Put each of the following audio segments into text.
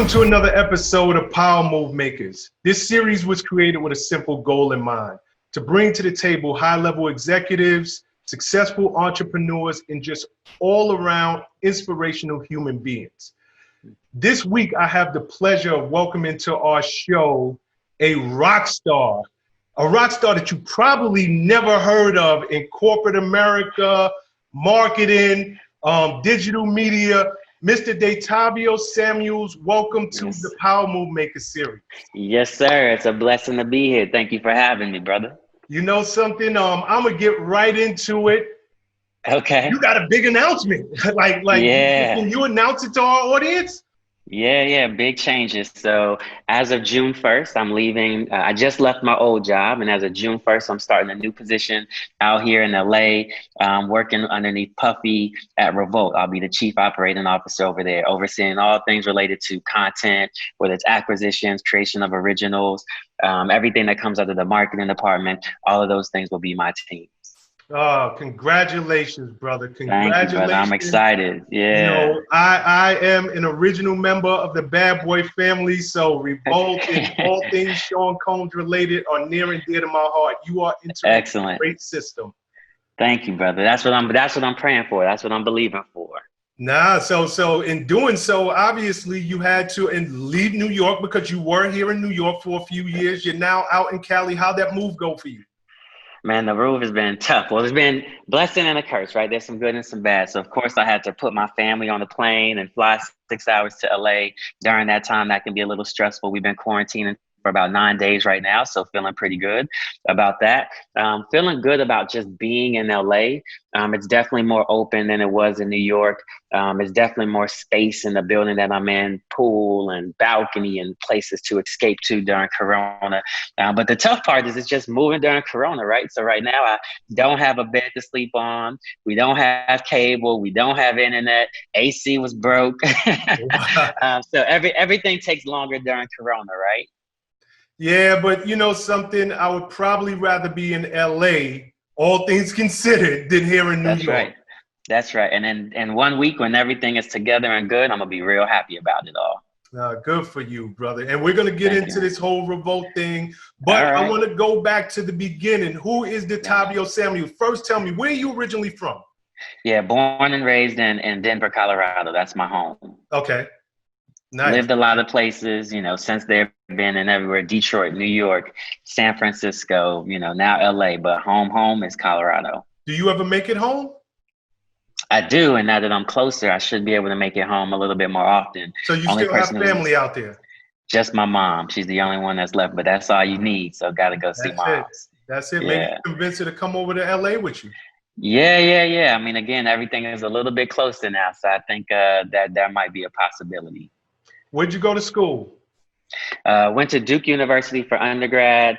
Welcome to another episode of Power Move Makers. This series was created with a simple goal in mind: to bring to the table high-level executives, successful entrepreneurs, and just all-around inspirational human beings. This week, I have the pleasure of welcoming to our show a rock star that you probably never heard of in corporate America, marketing, digital media. Mr. Detavio Samuels, welcome to the Power Move Maker series. Yes, sir. It's a blessing to be here. Thank you for having me, brother. You know something? I'm gonna get right into it. Okay. You got a big announcement. Yeah. Can you announce it to our audience? Yeah, big changes. So as of June 1st, I'm leaving. I just left my old job, and as of June 1st, I'm starting a new position out here in LA, working underneath Puffy at Revolt. I'll be the chief operating officer over there, overseeing all things related to content, whether it's acquisitions, creation of originals, everything that comes out of the marketing department. All of those things will be my team. Oh, congratulations, brother. Congratulations. Thank you, brother. I'm excited. Yeah. You know, I am an original member of the Bad Boy family, so Revolt and all things Shawn related are near and dear to my heart. You are into a great system. Thank you, brother. That's what I'm praying for. That's what I'm believing for. Nah, so in doing so, obviously you had to leave New York because you were here in New York for a few years. You're now out in Cali. How'd that move go for you? Man, the move has been tough. Well, it's been blessing and a curse, right? There's some good and some bad. So, of course, I had to put my family on the plane and fly 6 hours to LA. During that time, that can be a little stressful. We've been quarantining for about 9 days right now, so feeling pretty good about that. Feeling good about just being in LA. It's definitely more open than it was in New York. It's definitely more space in the building that I'm in, pool and balcony and places to escape to during Corona. But the tough part is it's just moving during Corona, right? So right now I don't have a bed to sleep on. We don't have cable. We don't have internet. AC was broke. So everything takes longer during Corona, right? Yeah, but you know something, I would probably rather be in LA, all things considered, than here in New York. That's right. And then in 1 week when everything is together and good, I'm gonna be real happy about it all. Good for you, brother. And we're gonna get into this whole Revolt thing, but I want to go back to the beginning. Who is Detavio Samuels? First, tell me, where are you originally from? Yeah, born and raised in Denver, Colorado. That's my home. Okay. Nice. Lived a lot of places, you know, since they've been in everywhere: Detroit, New York, San Francisco, you know, now LA, but home is Colorado. Do you ever make it home? I do, and now that I'm closer, I should be able to make it home a little bit more often. So you still have family out there? Just my mom. She's the only one that's left, but that's all you need, so gotta go see mom. That's it. Maybe convince her to come over to LA with you. Yeah. I mean, again, everything is a little bit closer now, so I think that might be a possibility. Where'd you go to school? Went to Duke University for undergrad.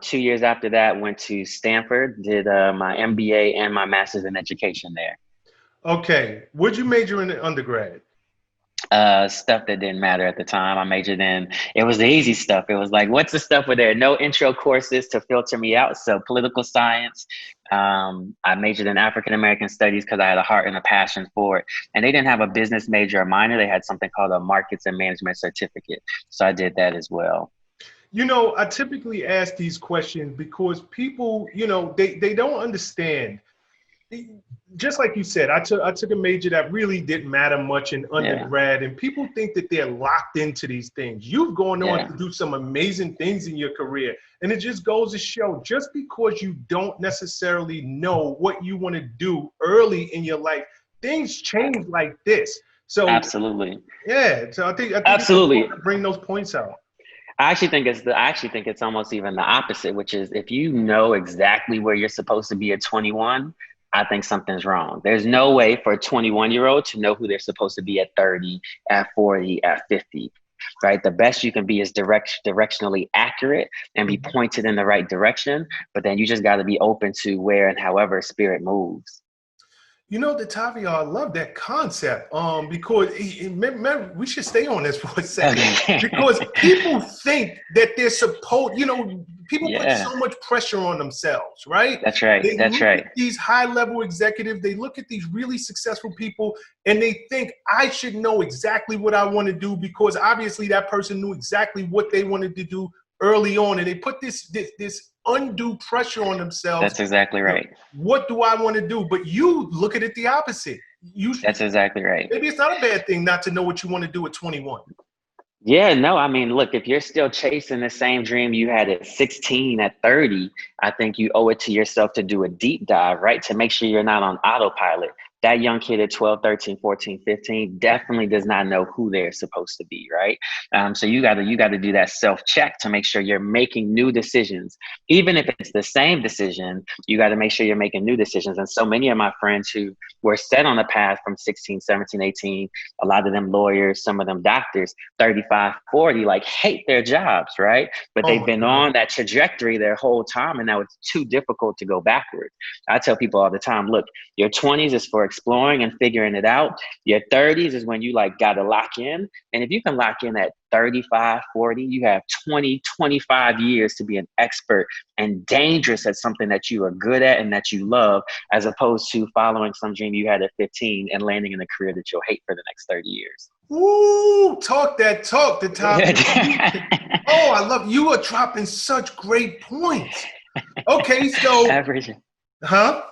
2 years after that, went to Stanford, did my MBA and my master's in education there. Okay. What'd you major in undergrad? Stuff that didn't matter at the time. I majored in, it was the easy stuff. It was like, what's the stuff where there are no intro courses to filter me out? So political science. I majored in African-American studies because I had a heart and a passion for it. And they didn't have a business major or minor. They had something called a markets and management certificate. So I did that as well. You know, I typically ask these questions because people, you know, they don't understand. Just like you said, I took a major that really didn't matter much in undergrad, and people think that they're locked into these things. You've gone on to do some amazing things in your career, and it just goes to show, just because you don't necessarily know what you want to do early in your life, things change like this. So absolutely, yeah. So I think absolutely it's important to bring those points out. I actually think it's almost even the opposite, which is if you know exactly where you're supposed to be at 21. I think something's wrong. There's no way for a 21-year-old to know who they're supposed to be at 30, at 40, at 50, right? The best you can be is directionally accurate and be pointed in the right direction, but then you just got to be open to where and however spirit moves. You know, Detavio, I love that concept. Because remember, we should stay on this for a second. Okay. Because people think that they're supposed, people put Yeah, so much pressure on themselves, right? that's right. They That's look at right. these high-level executives, they look at these really successful people, and they think I should know exactly what I want to do because obviously that person knew exactly what they wanted to do early on, and they put this undue pressure on themselves. That's exactly right. What do I want to do? But you look at it the opposite. That's exactly right. Maybe it's not a bad thing not to know what you want to do at 21. Yeah, no, I mean, look, if you're still chasing the same dream you had at 16, at 30, I think you owe it to yourself to do a deep dive, right? To make sure you're not on autopilot. That young kid at 12, 13, 14, 15 definitely does not know who they're supposed to be, right? So you gotta do that self-check to make sure you're making new decisions. Even if it's the same decision, you gotta make sure you're making new decisions. And so many of my friends who were set on a path from 16, 17, 18, a lot of them lawyers, some of them doctors, 35, 40, like hate their jobs, right? But Oh they've my been God. on that trajectory their whole time, and now it's too difficult to go backwards. I tell people all the time, look, your 20s is for exploring and figuring it out. Your 30s is when you like got to lock in. And if you can lock in at 35, 40, you have 20, 25 years to be an expert and dangerous at something that you are good at and that you love, as opposed to following some dream you had at 15 and landing in a career that you'll hate for the next 30 years. Ooh, talk that talk, Detavio. Oh, I love you are dropping such great points. Okay, I so, appreciate it. huh?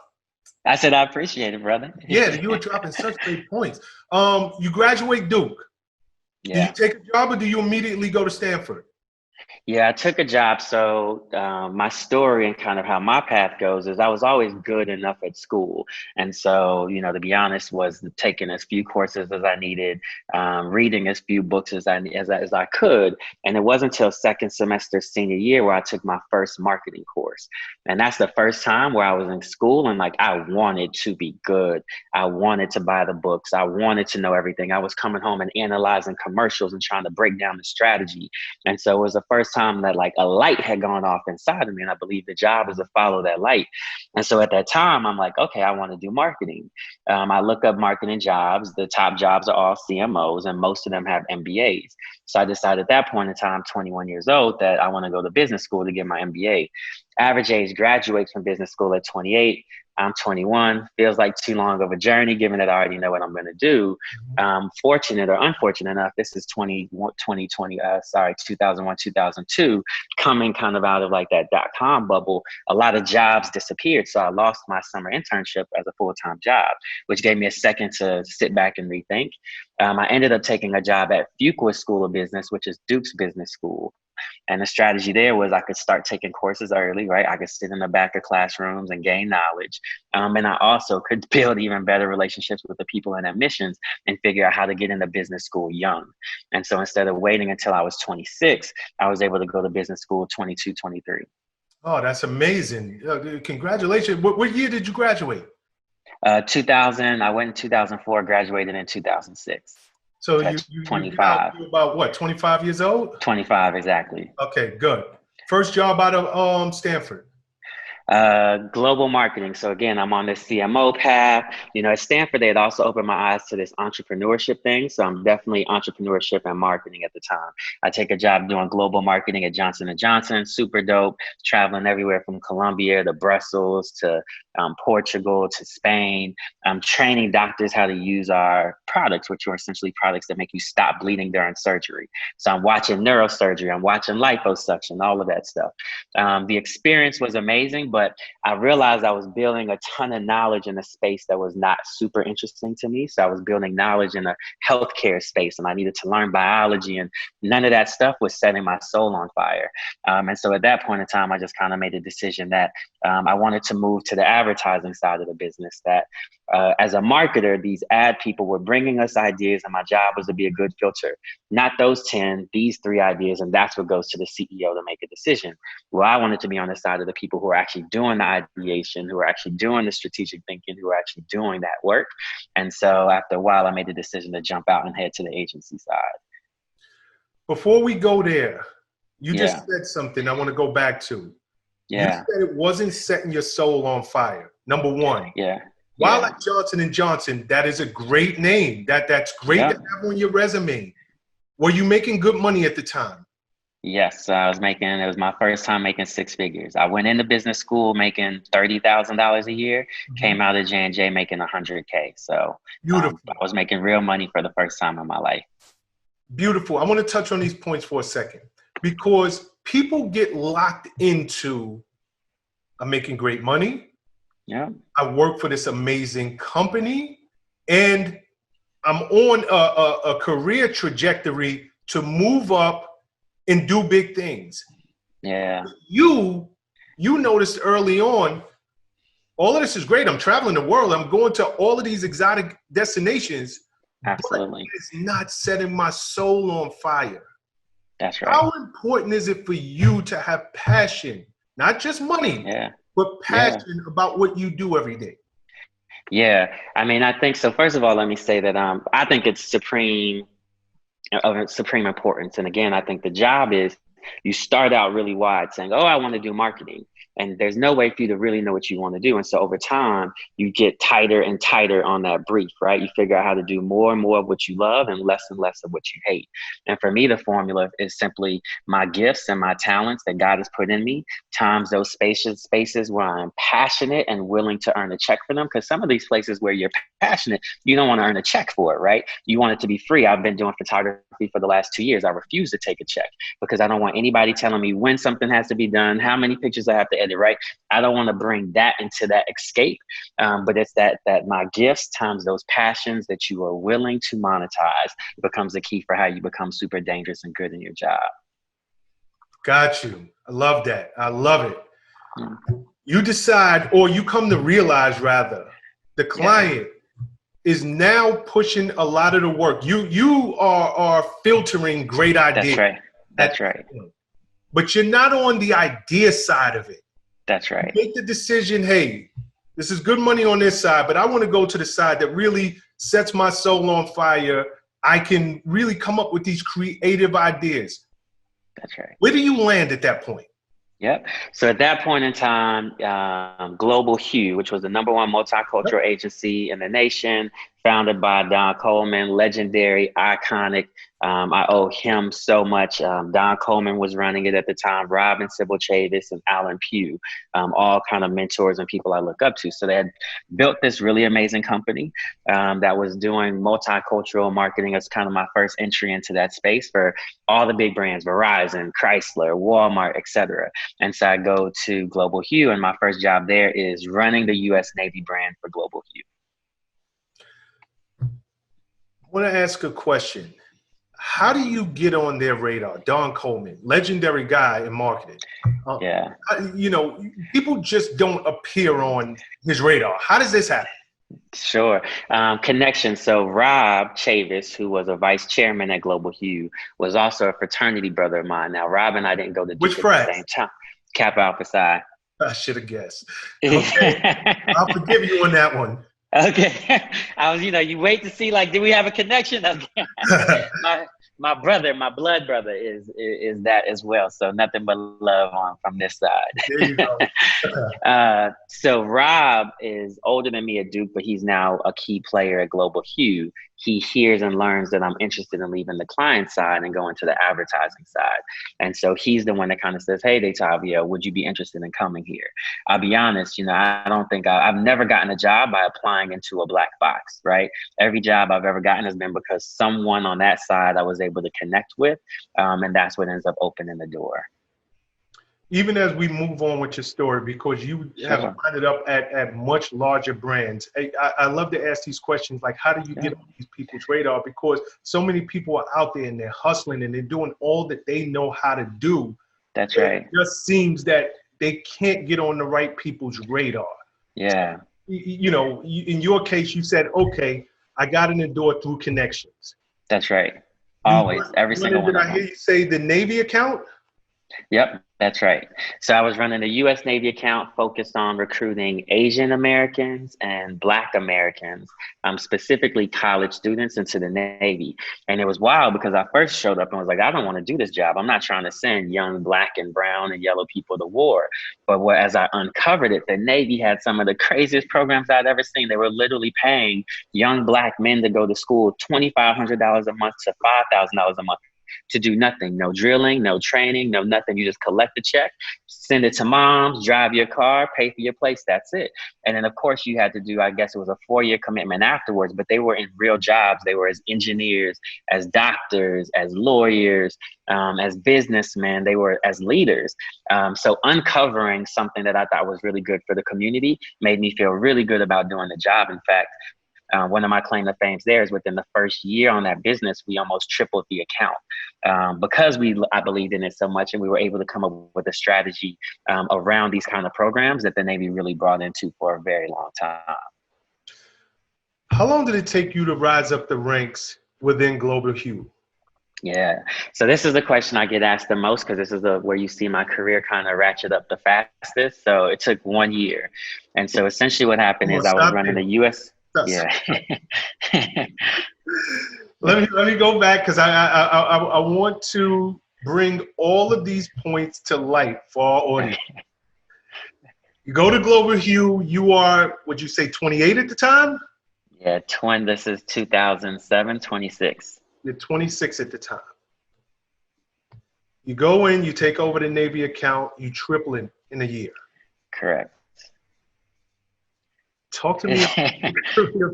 I said, I appreciate it, brother. Yeah, you were dropping such great points. You graduate Duke. Do you Yeah. take a job or do you immediately go to Stanford? Yeah, I took a job. So my story and kind of how my path goes is I was always good enough at school. And so, to be honest, was taking as few courses as I needed, reading as few books as I could. And it wasn't until second semester senior year where I took my first marketing course. And that's the first time where I was in school and like I wanted to be good. I wanted to buy the books. I wanted to know everything. I was coming home and analyzing commercials and trying to break down the strategy. And so it was the first time that like a light had gone off inside of me. And I believe the job is to follow that light. And so at that time, I'm like, okay, I want to do marketing. I look up marketing jobs. The top jobs are all CMOs and most of them have MBAs. So I decided at that point in time, 21 years old, that I want to go to business school to get my MBA. Average age graduates from business school at 28. I'm 21. Feels like too long of a journey, given that I already know what I'm going to do. Fortunate or unfortunate enough, this is 2020, 2001, 2002, coming kind of out of like that .com bubble. A lot of jobs disappeared. So I lost my summer internship as a full-time job, which gave me a second to sit back and rethink. I ended up taking a job at Fuqua School of Business, which is Duke's business school. And the strategy there was I could start taking courses early, right? I could sit in the back of classrooms and gain knowledge. And I also could build even better relationships with the people in admissions and figure out how to get into business school young. And so instead of waiting until I was 26, I was able to go to business school 22, 23. Oh, that's amazing. Congratulations. What year did you graduate? 2000, I went in 2004, graduated in 2006. So That's you 25. you're about what, 25 years old? 25, exactly. Okay, good. First job out of Stanford. Global marketing. So again, I'm on this CMO path. At Stanford, they had also opened my eyes to this entrepreneurship thing. So I'm definitely entrepreneurship and marketing at the time. I take a job doing global marketing at Johnson & Johnson, super dope, traveling everywhere from Colombia to Brussels to Portugal to Spain. I'm training doctors how to use our products, which are essentially products that make you stop bleeding during surgery. So I'm watching neurosurgery, I'm watching liposuction, all of that stuff. The experience was amazing, but I realized I was building a ton of knowledge in a space that was not super interesting to me. So I was building knowledge in a healthcare space and I needed to learn biology, and none of that stuff was setting my soul on fire. And so at that point in time, I just kind of made a decision that I wanted to move to the advertising side of the business, that as a marketer, these ad people were bringing us ideas and my job was to be a good filter. Not those 10, these 3 ideas, and that's what goes to the CEO to make a decision. Well, I wanted to be on the side of the people who are actually doing the ideation, who are actually doing the strategic thinking, who are actually doing that work. And so after a while, I made the decision to jump out and head to the agency side. Before we go there, you just Yeah. said something I want to go back to. You Yeah. said it wasn't setting your soul on fire. Number one. Yeah. While Yeah. at Johnson and Johnson, that is a great name. That's great to Yep. have on your resume. Were you making good money at the time? Yes, it was my first time making six figures. I went into business school making $30,000 a year, Mhm. came out of J&J making 100K. So I Beautiful. was making real money for the first time in my life. Beautiful. I want to touch on these points for a second because people get locked into, I'm making great money. Yeah, I work for this amazing company, and I'm on a career trajectory to move up and do big things. yeah, You noticed early on, all of this is great. I'm traveling the world. I'm going to all of these exotic destinations, but absolutely. it's not setting my soul on fire. That's How right. important is it for you to have passion, not just money, Yeah, but yeah. passion about what you do every day? Yeah, I mean, I think so. First of all, let me say that I think it's of supreme importance. And again, I think the job is you start out really wide saying, oh, I want to do marketing. And there's no way for you to really know what you want to do. And so over time, you get tighter and tighter on that brief, right? You figure out how to do more and more of what you love and less of what you hate. And for me, the formula is simply my gifts and my talents that God has put in me, times those spaces where I'm passionate and willing to earn a check for them. Because some of these places where you're passionate, you don't want to earn a check for it, right? You want it to be free. I've been doing photography for the last 2 years. I refuse to take a check because I don't want anybody telling me when something has to be done, how many pictures I have to edit, right? I don't want to bring that into that escape. But it's that my gifts times those passions that you are willing to monetize becomes the key for how you become super dangerous and good in your job. Got you. I love that. I love it. Mm. You decide, or you come to realize rather, the Yeah, client is now pushing a lot of the work. You are filtering great that's ideas right. at That's right. this point, but you're not on the idea side of it. That's You right. make the decision, hey, this is good money on this side, but I want to go to the side that really sets my soul on fire. I can really come up with these creative ideas. That's right. Where do you land at that point? Yep. So at that point in time, Global Hue, which was the number one multicultural agency in the nation, founded by Don Coleman, legendary, iconic. I owe him so much. Don Coleman was running it at the time, Robin Sybil Chavis and Alan Pugh, all kind of mentors and people I look up to. So they had built this really amazing company that was doing multicultural marketing as kind of my first entry into that space for all the big brands, Verizon, Chrysler, Walmart, etc. And so I go to Global Hue, and my first job there is running the U.S. Navy brand for Global Hue. I want to ask a question. How do you get on their radar? Don Coleman, legendary guy in marketing. Yeah. People just don't appear on his radar. How does this happen? Sure. Connection. So Rob Chavis, who was a vice chairman at Global Hue, was also a fraternity brother of mine. Now, Rob and I didn't go to Which Duke at the Prez? same time. Kappa Alpha Psi. I should have guessed. Okay, I'll forgive you on that one. Okay. I was, you wait to see, like, do we have a connection? Okay. my brother, my blood brother is that as well. So nothing but love from this There you side. go. So Rob is older than me at Duke, but he's now a key player at Global Hue. He hears and learns that I'm interested in leaving the client side and going to the advertising side. And so he's the one that kind of says, hey, Detavio, would you be interested in coming here? I'll be honest, I don't think I've never gotten a job by applying into a black box, right? Every job I've ever gotten has been because someone on that side I was able to connect with. And that's what ends up opening the door. Even as we move on with your story, because you have Sure. ended up at much larger brands, I love to ask these questions like, how do you get on these people's radar? Because so many people are out there and they're hustling and they're doing all that they know how to do. That's right. It just seems that they can't get on the right people's radar. Yeah. In your case, you said, okay, I got in the door through connections. That's right. Always. Every single one Did of I hear them. you say the Navy account? Yep, that's right. So I was running a U.S. Navy account focused on recruiting Asian Americans and Black Americans, specifically college students into the Navy. And it was wild because I first showed up and was like, I don't want to do this job. I'm not trying to send young Black and brown and yellow people to war. But as I uncovered it, the Navy had some of the craziest programs I'd ever seen. They were literally paying young Black men to go to school $2,500 a month to $5,000 a month to do nothing, no drilling, no training, no nothing. You just collect the check, send it to moms, drive your car, pay for your place. That's it. And then, of course, you had to do, I guess it was a 4-year commitment afterwards, but they were in real jobs. They were as engineers, as doctors, as lawyers, as businessmen. They were as leaders. So uncovering something that I thought was really good for the community made me feel really good about doing the job. In fact, one of my claim to fame there is within the first year on that business, we almost tripled the account because I believed in it so much, and we were able to come up with a strategy around these kind of programs that the Navy really brought into for a very long time. How long did it take you to rise up the ranks within Global Hue? Yeah. So this is the question I get asked the most because this is where you see my career kind of ratchet up the fastest. So it took 1 year. And so essentially what happened is I was running the U.S. Yeah. Let me go back because I want to bring all of these points to light for our audience. You go to Global Hue, you are, would you say 28 at the time? Yeah, this is 2007, 26. You're 26 at the time. You go in, you take over the Navy account, you triple it in a year. Correct. Talk to me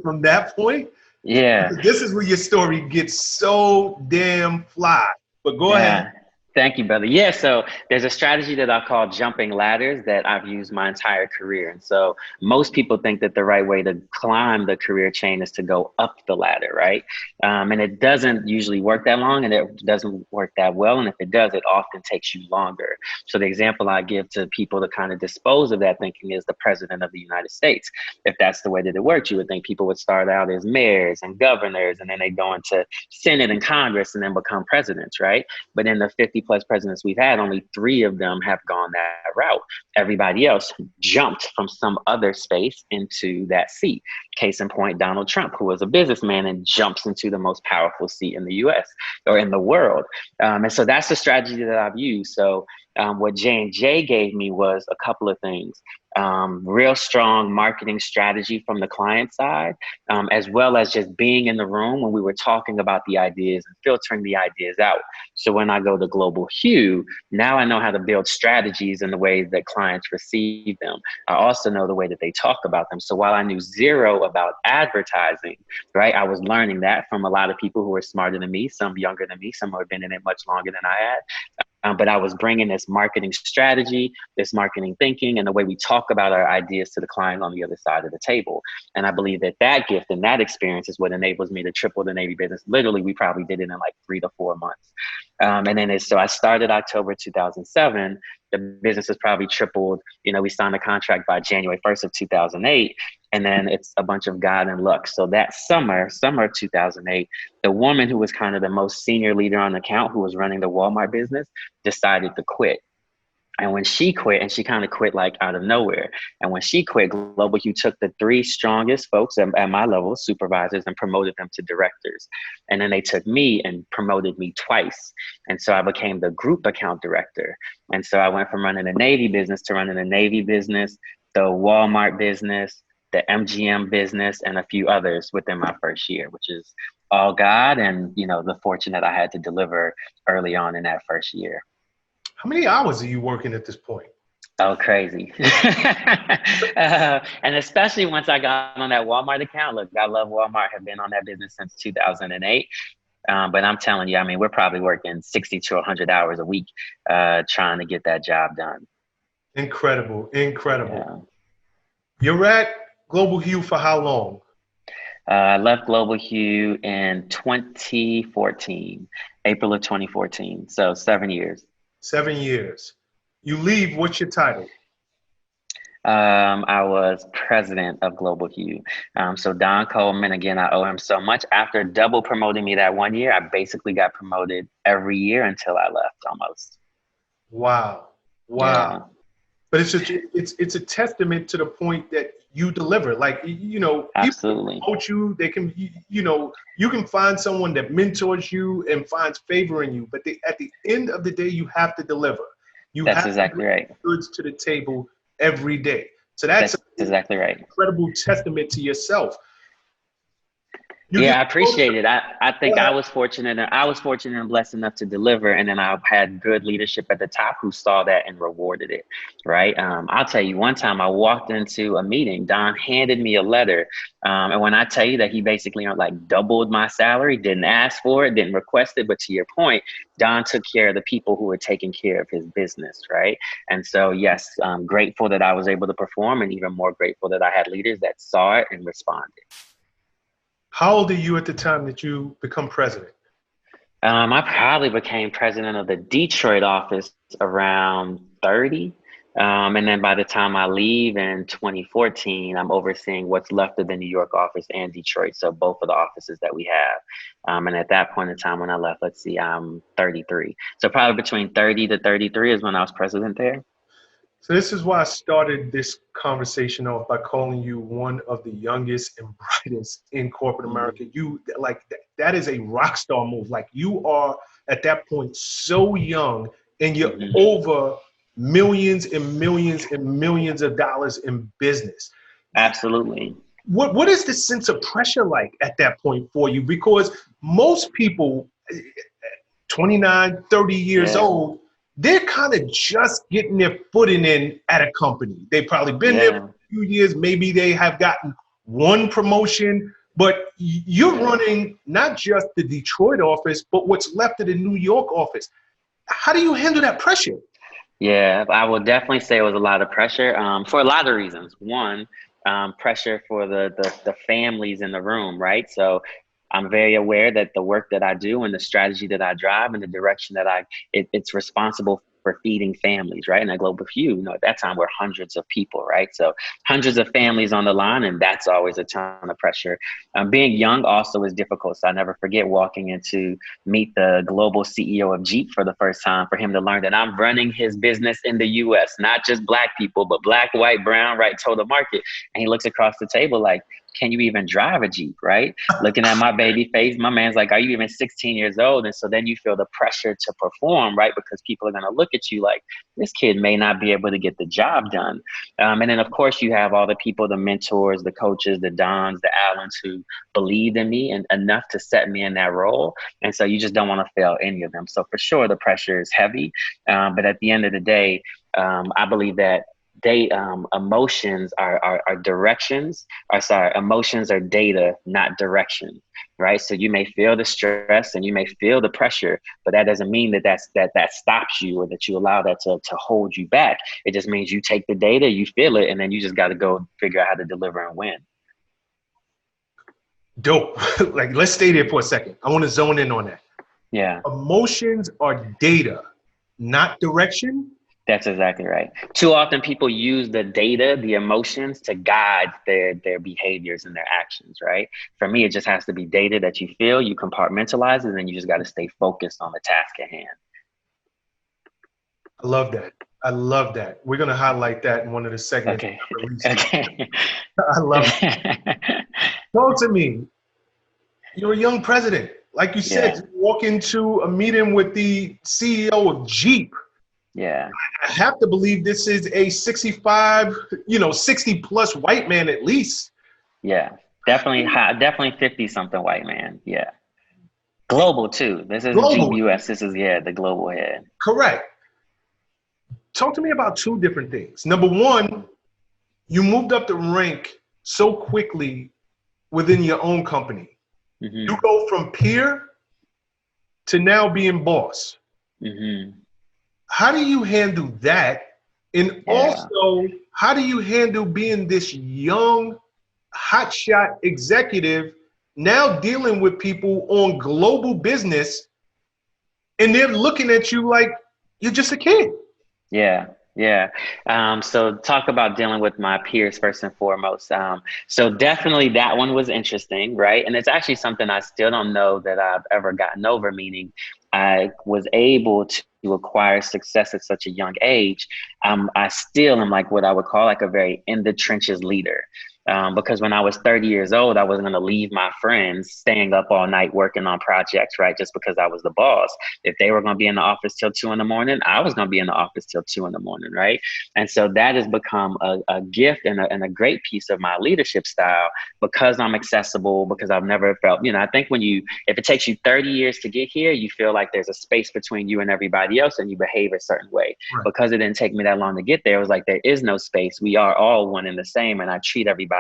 from that point. Yeah. This is where your story gets so damn fly. But go ahead. Thank you, brother. Yeah, so there's a strategy that I call jumping ladders that I've used my entire career. And so most people think that the right way to climb the career chain is to go up the ladder, right? And it doesn't usually work that long, and it doesn't work that well. And if it does, it often takes you longer. So the example I give to people to kind of dispose of that thinking is the president of the United States. If that's the way that it worked, you would think people would start out as mayors and governors, and then they go into Senate and Congress and then become presidents, right? But in the 50 plus presidents we've had, only 3 of them have gone that route. Everybody else jumped from some other space into that seat. Case in point, Donald Trump, who was a businessman and jumps into the most powerful seat in the US or in the world. And so that's the strategy that I've used. So what J&J gave me was a couple of things. Real strong marketing strategy from the client side, as well as just being in the room when we were talking about the ideas and filtering the ideas out. So when I go to Global Hue, now I know how to build strategies in the way that clients receive them. I also know the way that they talk about them. So while I knew zero about advertising, right, I was learning that from a lot of people who were smarter than me, some younger than me, some who had been in it much longer than I had. But I was bringing this marketing strategy, this marketing thinking, and the way we talk about our ideas to the client on the other side of the table. And I believe that that gift and that experience is what enables me to triple the Navy business. Literally, we probably did it in like 3 to 4 months. And then so I started October 2007. The business has probably tripled. You know, we signed a contract by January 1st of 2008. And then it's a bunch of God and luck. So that summer 2008, the woman who was kind of the most senior leader on the account, who was running the Walmart business, decided to quit. And when she quit, and she kind of quit like out of nowhere. And when she quit, Global Hue took the 3 strongest folks at my level, supervisors, and promoted them to directors. And then they took me and promoted me twice. And so I became the group account director. And so I went from running the Navy business to running the Navy business, the Walmart business, the MGM business, and a few others within my first year, which is all God and, you know, the fortune that I had to deliver early on in that first year. How many hours are you working at this point? Oh, crazy. And especially once I got on that Walmart account. Look, I love Walmart. Have been on that business since 2008. But I'm telling you, I mean, we're probably working 60 to 100 hours a week trying to get that job done. Incredible. Incredible. Yeah. You're at Global Hue for how long? I left Global Hue in 2014, April of 2014. So 7 years. 7 years. You leave, what's your title? I was president of Global Hue. So Don Coleman, again, I owe him so much. After double promoting me that 1 year, I basically got promoted every year until I left almost. Wow. Yeah, Wow. But it's just it's a testament to the point that you deliver. Like, you know, people can absolutely. promote you. They can, you know, you can find someone that mentors you and finds favor in you. But at the end of the day, you have to deliver. You That's have to exactly bring right. goods to the table every day. So that's That's an exactly right. incredible testament to yourself. You Yeah, get I close appreciate to it. I think what? I was fortunate and blessed enough to deliver, and then I had good leadership at the top who saw that and rewarded it. Right. I'll tell you, one time I walked into a meeting, Don handed me a letter, and when I tell you that he basically like doubled my salary, didn't ask for it, didn't request it, but to your point, Don took care of the people who were taking care of his business. Right. And so yes, I'm grateful that I was able to perform, and even more grateful that I had leaders that saw it and responded. How old are you at the time that you become president? I probably became president of the Detroit office around 30. And then by the time I leave in 2014, I'm overseeing what's left of the New York office and Detroit. So both of the offices that we have. And at that point in time when I left, let's see, I'm 33. So probably between 30 to 33 is when I was president there. So this is why I started this conversation off by calling you one of the youngest and brightest in corporate Mm-hmm. America. You like that is a rock star move. Like you are at that point so young and you're Mm-hmm. over millions and millions and millions of dollars in business. Absolutely. What is the sense of pressure like at that point for you? Because most people 29, 30 years Yeah. old, they're kind of just getting their footing in at a company. They've probably been there for Yeah. a few years. Maybe they have gotten one promotion, but you're Yeah. running not just the Detroit office, but what's left of the New York office. How do you handle that pressure? Yeah, I will definitely say it was a lot of pressure for a lot of reasons. One, pressure for the families in the room, right? So I'm very aware that the work that I do and the strategy that I drive and the direction that it's responsible for feeding families, right? And at Global Few, at that time we're hundreds of people, right? So hundreds of families on the line, and that's always a ton of pressure. Being young also is difficult. So I never forget walking into meet the global CEO of Jeep for the first time, for him to learn that I'm running his business in the US, not just Black people, but Black, white, brown, right, total market. And he looks across the table like, can you even drive a Jeep, right? Looking at my baby face, my man's like, are you even 16 years old? And so then you feel the pressure to perform, right? Because people are going to look at you like, this kid may not be able to get the job done. And then, of course, you have all the people, the mentors, the coaches, the Dons, the Allens who believed in me and enough to set me in that role. And so you just don't want to fail any of them. So for sure, the pressure is heavy. But at the end of the day, I believe that emotions are directions, or sorry, emotions are data, not direction, right? So you may feel the stress and you may feel the pressure, but that doesn't mean that stops you or that you allow that to hold you back. It just means you take the data, you feel it, and then you just got to go figure out how to deliver and win. Dope. Like, let's stay there for a second. I want to zone in on that. Yeah. Emotions are data, not direction. That's exactly right. Too often people use the data, the emotions to guide their behaviors and their actions, right? For me, it just has to be data that you feel, you compartmentalize it, and then you just got to stay focused on the task at hand. I love that. I love that. We're going to highlight that in one of the segments Okay. I release. Okay. I love it. Talk to me. You're a young president. Like you said, Yeah. you walk into a meeting with the CEO of Jeep. Yeah. I have to believe this is a 65, 60 plus white man at least. Yeah. Definitely high, definitely 50 something white man. Yeah. Global too. This isn't Jeep Globally. US. This is, yeah, the global head. Correct. Talk to me about two different things. Number one, you moved up the rank so quickly within your own company. Mm-hmm. You go from peer to now being boss. Mm-hmm. How do you handle that? And Yeah. also, how do you handle being this young, hotshot executive now dealing with people on global business and they're looking at you like you're just a kid? Yeah. Yeah. So talk about dealing with my peers first and foremost. So definitely that one was interesting, right? And it's actually something I still don't know that I've ever gotten over, meaning I was able to acquire success at such a young age. I still am like what I would call like a very in the trenches leader. Because when I was 30 years old, I wasn't going to leave my friends staying up all night working on projects, right? Just because I was the boss. If they were going to be in the office till 2 in the morning, I was going to be in the office till 2 in the morning, right? And so that has become a gift and a great piece of my leadership style because I'm accessible, because I've never felt, I think if it takes you 30 years to get here, you feel like there's a space between you and everybody else and you behave a certain way. Right. Because it didn't take me that long to get there, it was like, there is no space. We are all one and the same. And I treat everybody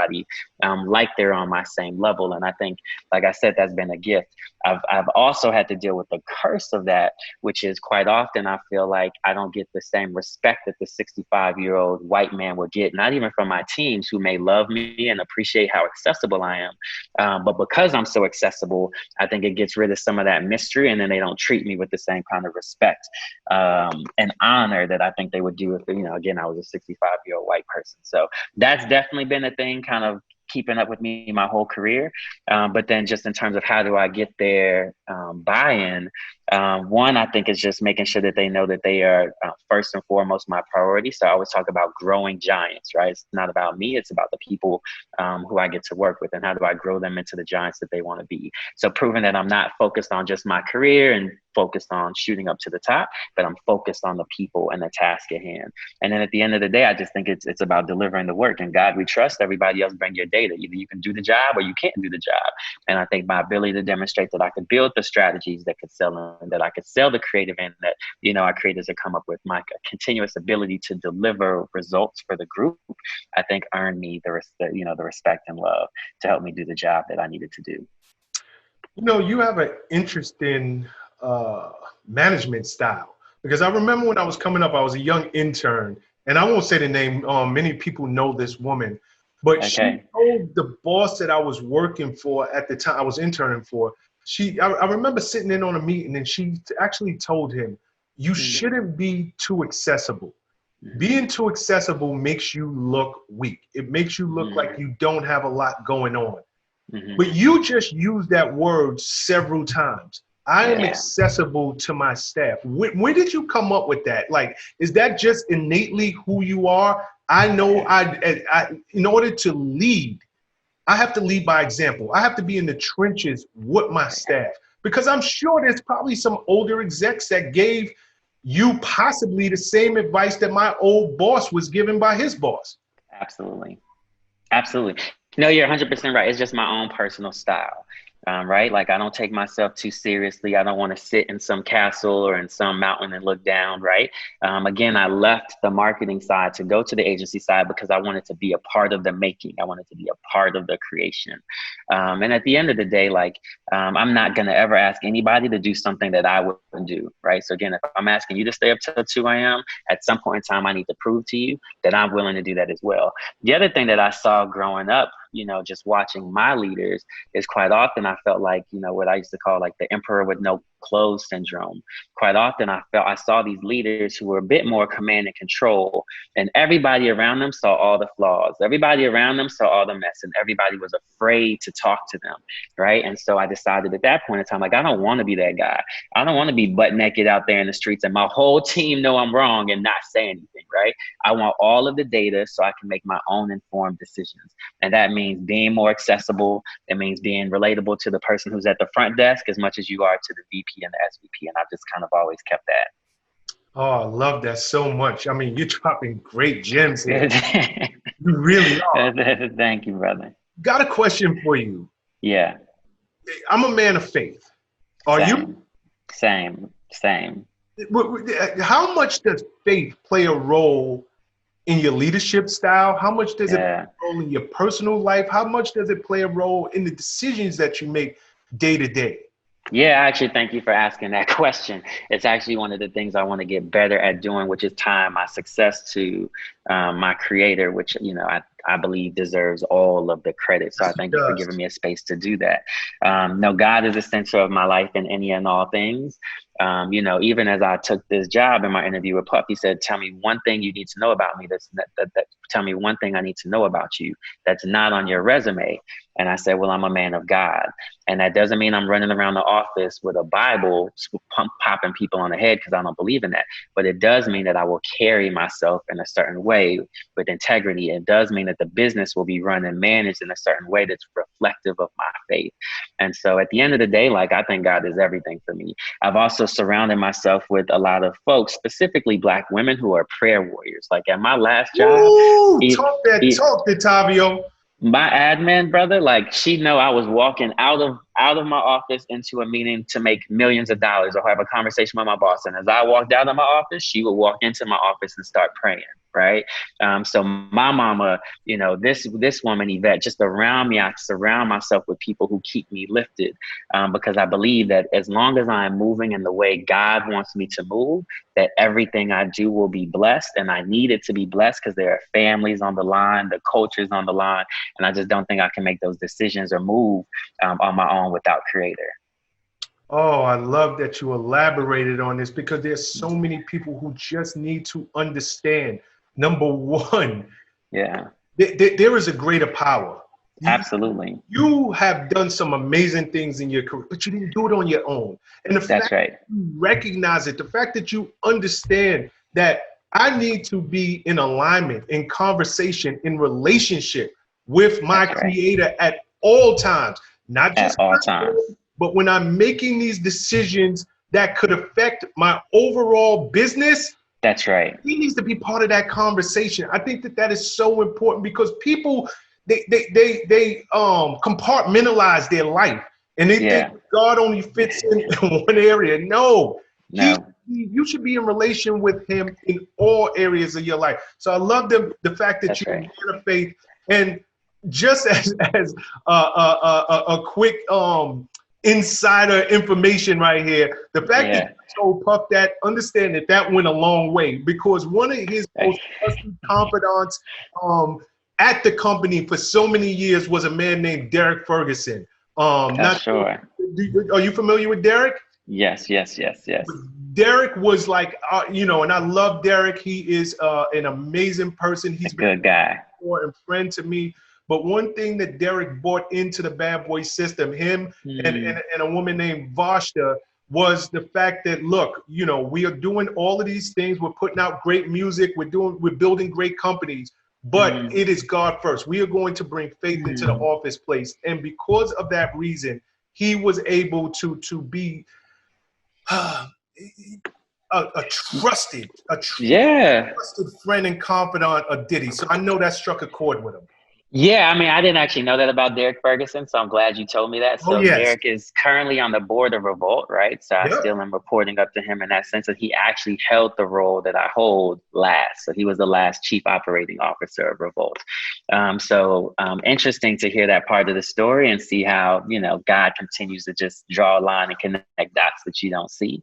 like they're on my same level. And I think, like I said, that's been a gift. I've also had to deal with the curse of that, which is quite often I feel like I don't get the same respect that the 65-year-old white man would get, not even from my teams who may love me and appreciate how accessible I am. But because I'm so accessible, I think it gets rid of some of that mystery, and then they don't treat me with the same kind of respect and honor that I think they would do if, again, I was a 65-year-old white person. So that's definitely been a thing, kind of keeping up with me my whole career. But then just in terms of how do I get their buy-in, one, I think is just making sure that they know that they are first and foremost my priority. So I always talk about growing giants, right? It's not about me, it's about the people who I get to work with, and how do I grow them into the giants that they want to be. So proving that I'm not focused on just my career and focused on shooting up to the top, but I'm focused on the people and the task at hand. And then at the end of the day, I just think it's about delivering the work. And God, we trust. Everybody else bring your data. Either you can do the job or you can't do the job. And I think my ability to demonstrate that I could build the strategies that could sell, and that I could sell the creative, and that our creators have come up with, my continuous ability to deliver results for the group, I think earned me the respect and love to help me do the job that I needed to do. You have an interesting management style, because I remember when I was coming up, I was a young intern, and I won't say the name. Many people know this woman, but Okay. she told the boss that I was working for at the time I was interning for. I remember sitting in on a meeting, and she actually told him, "You shouldn't be too accessible. Being too accessible makes you look weak. It makes you look like you don't have a lot going on." But you just used that word several times. I am accessible to my staff. Where did you come up with that? Like, is that just innately who you are? I know I in order to lead, I have to lead by example. I have to be in the trenches with my staff, because I'm sure there's probably some older execs that gave you possibly the same advice that my old boss was given by his boss. Absolutely. Absolutely. No, you're 100% right. It's just my own personal style, right? Like, I don't take myself too seriously. I don't want to sit in some castle or in some mountain and look down, right? Again, I left the marketing side to go to the agency side because I wanted to be a part of the making. I wanted to be a part of the creation. And at the end of the day, like, I'm not going to ever ask anybody to do something that I wouldn't do, right? So again, if I'm asking you to stay up till 2 a.m., at some point in time, I need to prove to you that I'm willing to do that as well. The other thing that I saw growing up, just watching my leaders, is quite often I felt like, what I used to call like the emperor with no clothes syndrome. Quite often I saw these leaders who were a bit more command and control, and everybody around them saw all the flaws. Everybody around them saw all the mess, and everybody was afraid to talk to them, right? And so I decided at that point in time, like, I don't want to be that guy. I don't want to be butt naked out there in the streets and my whole team know I'm wrong and not say anything, right? I want all of the data so I can make my own informed decisions. And that means being more accessible. It means being relatable to the person who's at the front desk as much as you are to the VP and the SVP. And I've just kind of always kept that. Oh, I love that so much. I mean, you're dropping great gems here. You really are. Thank you, brother. Got a question for you. Yeah. I'm a man of faith. Are you? Same. How much does faith play a role in your leadership style? How much does it play a role in your personal life? How much does it play a role in the decisions that you make day to day? Yeah, actually, thank you for asking that question. It's actually one of the things I want to get better at doing, which is tying my success to my creator, which, you know, I believe deserves all of the credit. So I Yes, it thank you for giving does. me a space to do that. No, God is the center of my life in any and all things. You know, even as I took this job in my interview with Puff, he said, tell me one thing you need to know about me. Tell me one thing I need to know about you that's not on your resume. And I said, well, I'm a man of God. And that doesn't mean I'm running around the office with a Bible, popping people on the head, because I don't believe in that. But it does mean that I will carry myself in a certain way with integrity. It does mean that the business will be run and managed in a certain way that's reflective of my faith. And so at the end of the day, like, I think God is everything for me. I've also surrounded myself with a lot of folks, specifically Black women, who are prayer warriors. Like at my last job, Woo! Talk that talk, Detavio. my admin brother, like, she know I was walking out of my office into a meeting to make millions of dollars or have a conversation with my boss. And as I walked out of my office, she would walk into my office and start praying. Right. So my mama, you know, this woman, Yvette, just around me, I surround myself with people who keep me lifted, because I believe that as long as I'm moving in the way God wants me to move, that everything I do will be blessed. And I need it to be blessed because there are families on the line, the culture's on the line. And I just don't think I can make those decisions or move on my own without Creator. Oh, I love that you elaborated on this, because there's so many people who just need to understand. Number one, Yeah, there is a greater power. absolutely. You have done some amazing things in your career, but you didn't do it on your own. And the That's fact right. that you recognize it, the fact that you understand that I need to be in alignment, in conversation, in relationship with my That's right. creator at all times, not At just all personally, times. but when I'm making these decisions that could affect my overall business, That's right. he needs to be part of that conversation. I think that that is so important, because people, they compartmentalize their life, and they think Yeah. God only fits in one area. No, No. you should be in relation with him in all areas of your life. So I love the fact that That's you're a right. man of faith. And just as a quick insider information right here, the fact that Yeah. you told Puff that, understand that that went a long way, because one of his most trusted confidants at the company for so many years was a man named Derek Ferguson. Not Sure. Are you familiar with Derek? Yes. Yes. Yes. Yes. Derek was like, you know, and I love Derek. He is an amazing person. A He's been good guy. a mentor and friend to me. But one thing that Derek brought into the Bad Boy system, him and a woman named Vashta, was the fact that, look, you know, we are doing all of these things. We're putting out great music. We're building great companies. But it is God first. We are going to bring faith into the office place. And because of that reason, he was able to be a trusted Yeah. friend and confidant of Diddy. So I know that struck a chord with him. Yeah, I mean, I didn't actually know that about Derek Ferguson, so I'm glad you told me that. Oh, So yes. Derek is currently on the board of Revolt, right? So I Yep. still am reporting up to him in that sense that he actually held the role that I hold last. So he was the last chief operating officer of Revolt. Interesting to hear that part of the story and see how, you know, God continues to just draw a line and connect dots that you don't see.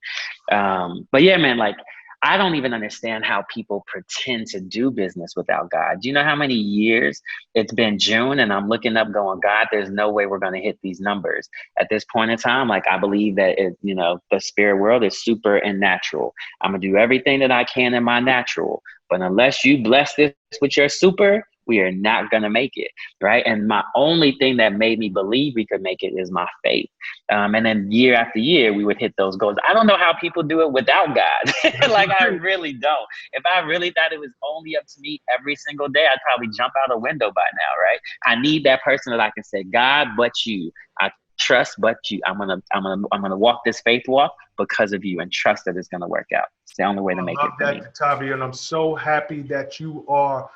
But yeah, man, like, I don't even understand how people pretend to do business without God. Do you know how many years it's been June and I'm looking up going, God, there's no way we're going to hit these numbers at this point in time? Like, I believe that you know, the spirit world is super and natural. I'm going to do everything that I can in my natural, but unless you bless this with your super, we are not going to make it. Right. And my only thing that made me believe we could make it is my faith. And then year after year, we would hit those goals. I don't know how people do it without God. Like, I really don't. If I really thought it was only up to me every single day, I'd probably jump out a window by now, right? I need that person that I can say, God, but you. I trust, but you. I'm gonna walk this faith walk because of you, and trust that it's gonna work out. It's the only way to I make it love for me. that, Detavio, and I'm so happy that you are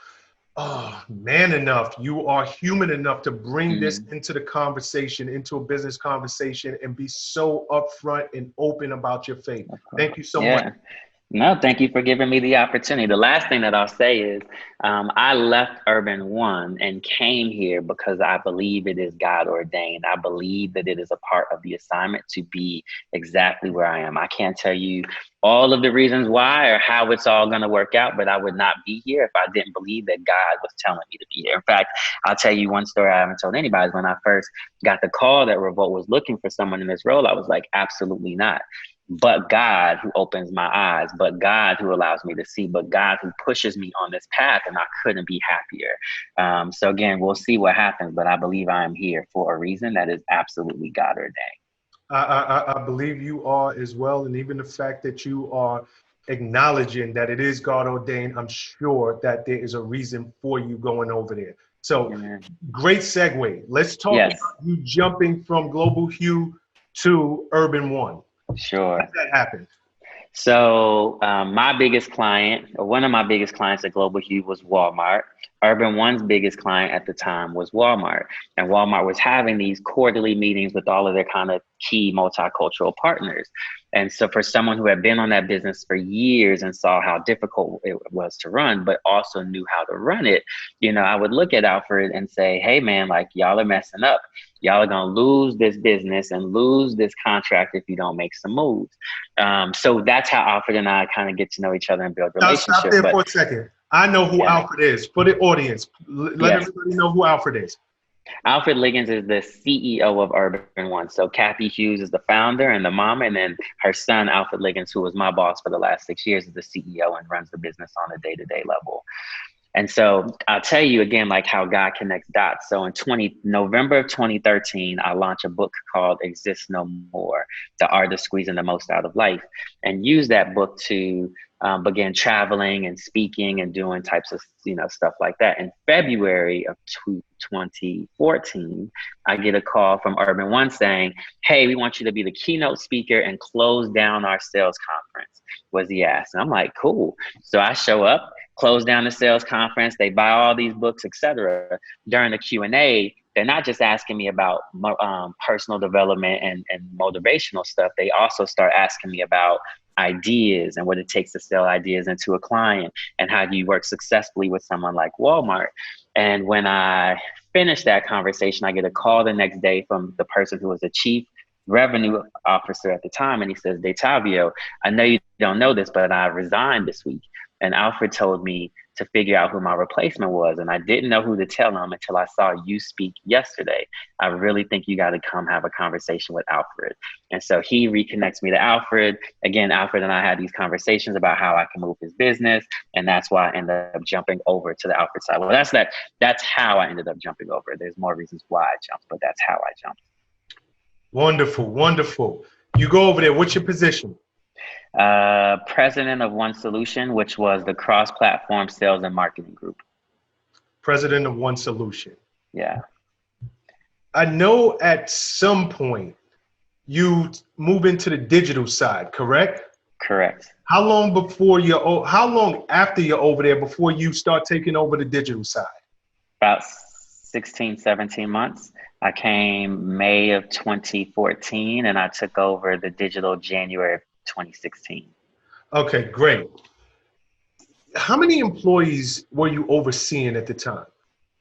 man enough, you are human enough to bring this into the conversation, into a business conversation, and be so upfront and open about your faith. Thank you so much. Yeah. No, thank you for giving me the opportunity. The last thing that I'll say is I left Urban One and came here because I believe it is God ordained. I believe that it is a part of the assignment to be exactly where I am. I can't tell you all of the reasons why or how it's all going to work out, but I would not be here if I didn't believe that God was telling me to be here. In fact, I'll tell you one story I haven't told anybody. When I first got the call that Revolt was looking for someone in this role, I was like, absolutely not. But God who opens my eyes, but God who allows me to see, but God who pushes me on this path, and I couldn't be happier. So again, we'll see what happens, but I believe I am here for a reason that is absolutely God ordained. I believe you are as well. And even the fact that you are acknowledging that it is God ordained, I'm sure that there is a reason for you going over there. So Amen. great segue. Let's talk Yes, about you jumping from Global Hue to Urban One. sure. How did that happen? So my biggest client, or one of my biggest clients at Global Hue was Walmart. Urban One's biggest client at the time was Walmart. And Walmart was having these quarterly meetings with all of their kind of key multicultural partners. And so for someone who had been on that business for years and saw how difficult it was to run, but also knew how to run it, I would look at Alfred and say, hey man, like y'all are messing up. Y'all are going to lose this business and lose this contract if you don't make some moves. So that's how Alfred and I kind of get to know each other and build Now stop relationship. there But for a second. I know who yeah, Alfred is. For the audience, let yes. everybody know who Alfred is. Alfred Liggins is the CEO of Urban One. So Kathy Hughes is the founder and the mama, and then her son, Alfred Liggins, who was my boss for the last 6 years, is the CEO and runs the business on a day-to-day level. And so I'll tell you again, like how God connects dots. So in November of 2013, I launched a book called Exist No More, The Art of Squeezing the Most Out of Life, and use that book to begin traveling and speaking and doing types of, stuff like that. In February of 2014, I get a call from Urban One saying, hey, we want you to be the keynote speaker and close down our sales conference, was the ask. And I'm like, cool. So I show up, close down the sales conference, they buy all these books, etc. During the Q&A, they're not just asking me about personal development and motivational stuff. They also start asking me about ideas and what it takes to sell ideas into a client and how do you work successfully with someone like Walmart. And when I finished that conversation, I get a call the next day from the person who was the chief revenue officer at the time. And he says, Detavio, I know you don't know this, but I resigned this week. And Alfred told me to figure out who my replacement was. And I didn't know who to tell him until I saw you speak yesterday. I really think you got to come have a conversation with Alfred. And so he reconnects me to Alfred. Again, Alfred and I had these conversations about how I can move his business. And that's why I ended up jumping over to the Alfred side. Well, that's how I ended up jumping over. There's more reasons why I jumped, but that's how I jumped. Wonderful, wonderful. You go over there. What's your position? President of One Solution, which was the cross-platform sales and marketing group. President of One Solution. Yeah. I know at some point you move into the digital side, correct? Correct. How long after you're over there before you start taking over the digital side? About 16, 17 months. I came May of 2014 and I took over the digital January of 2016. Okay, great. How many employees were you overseeing at the time?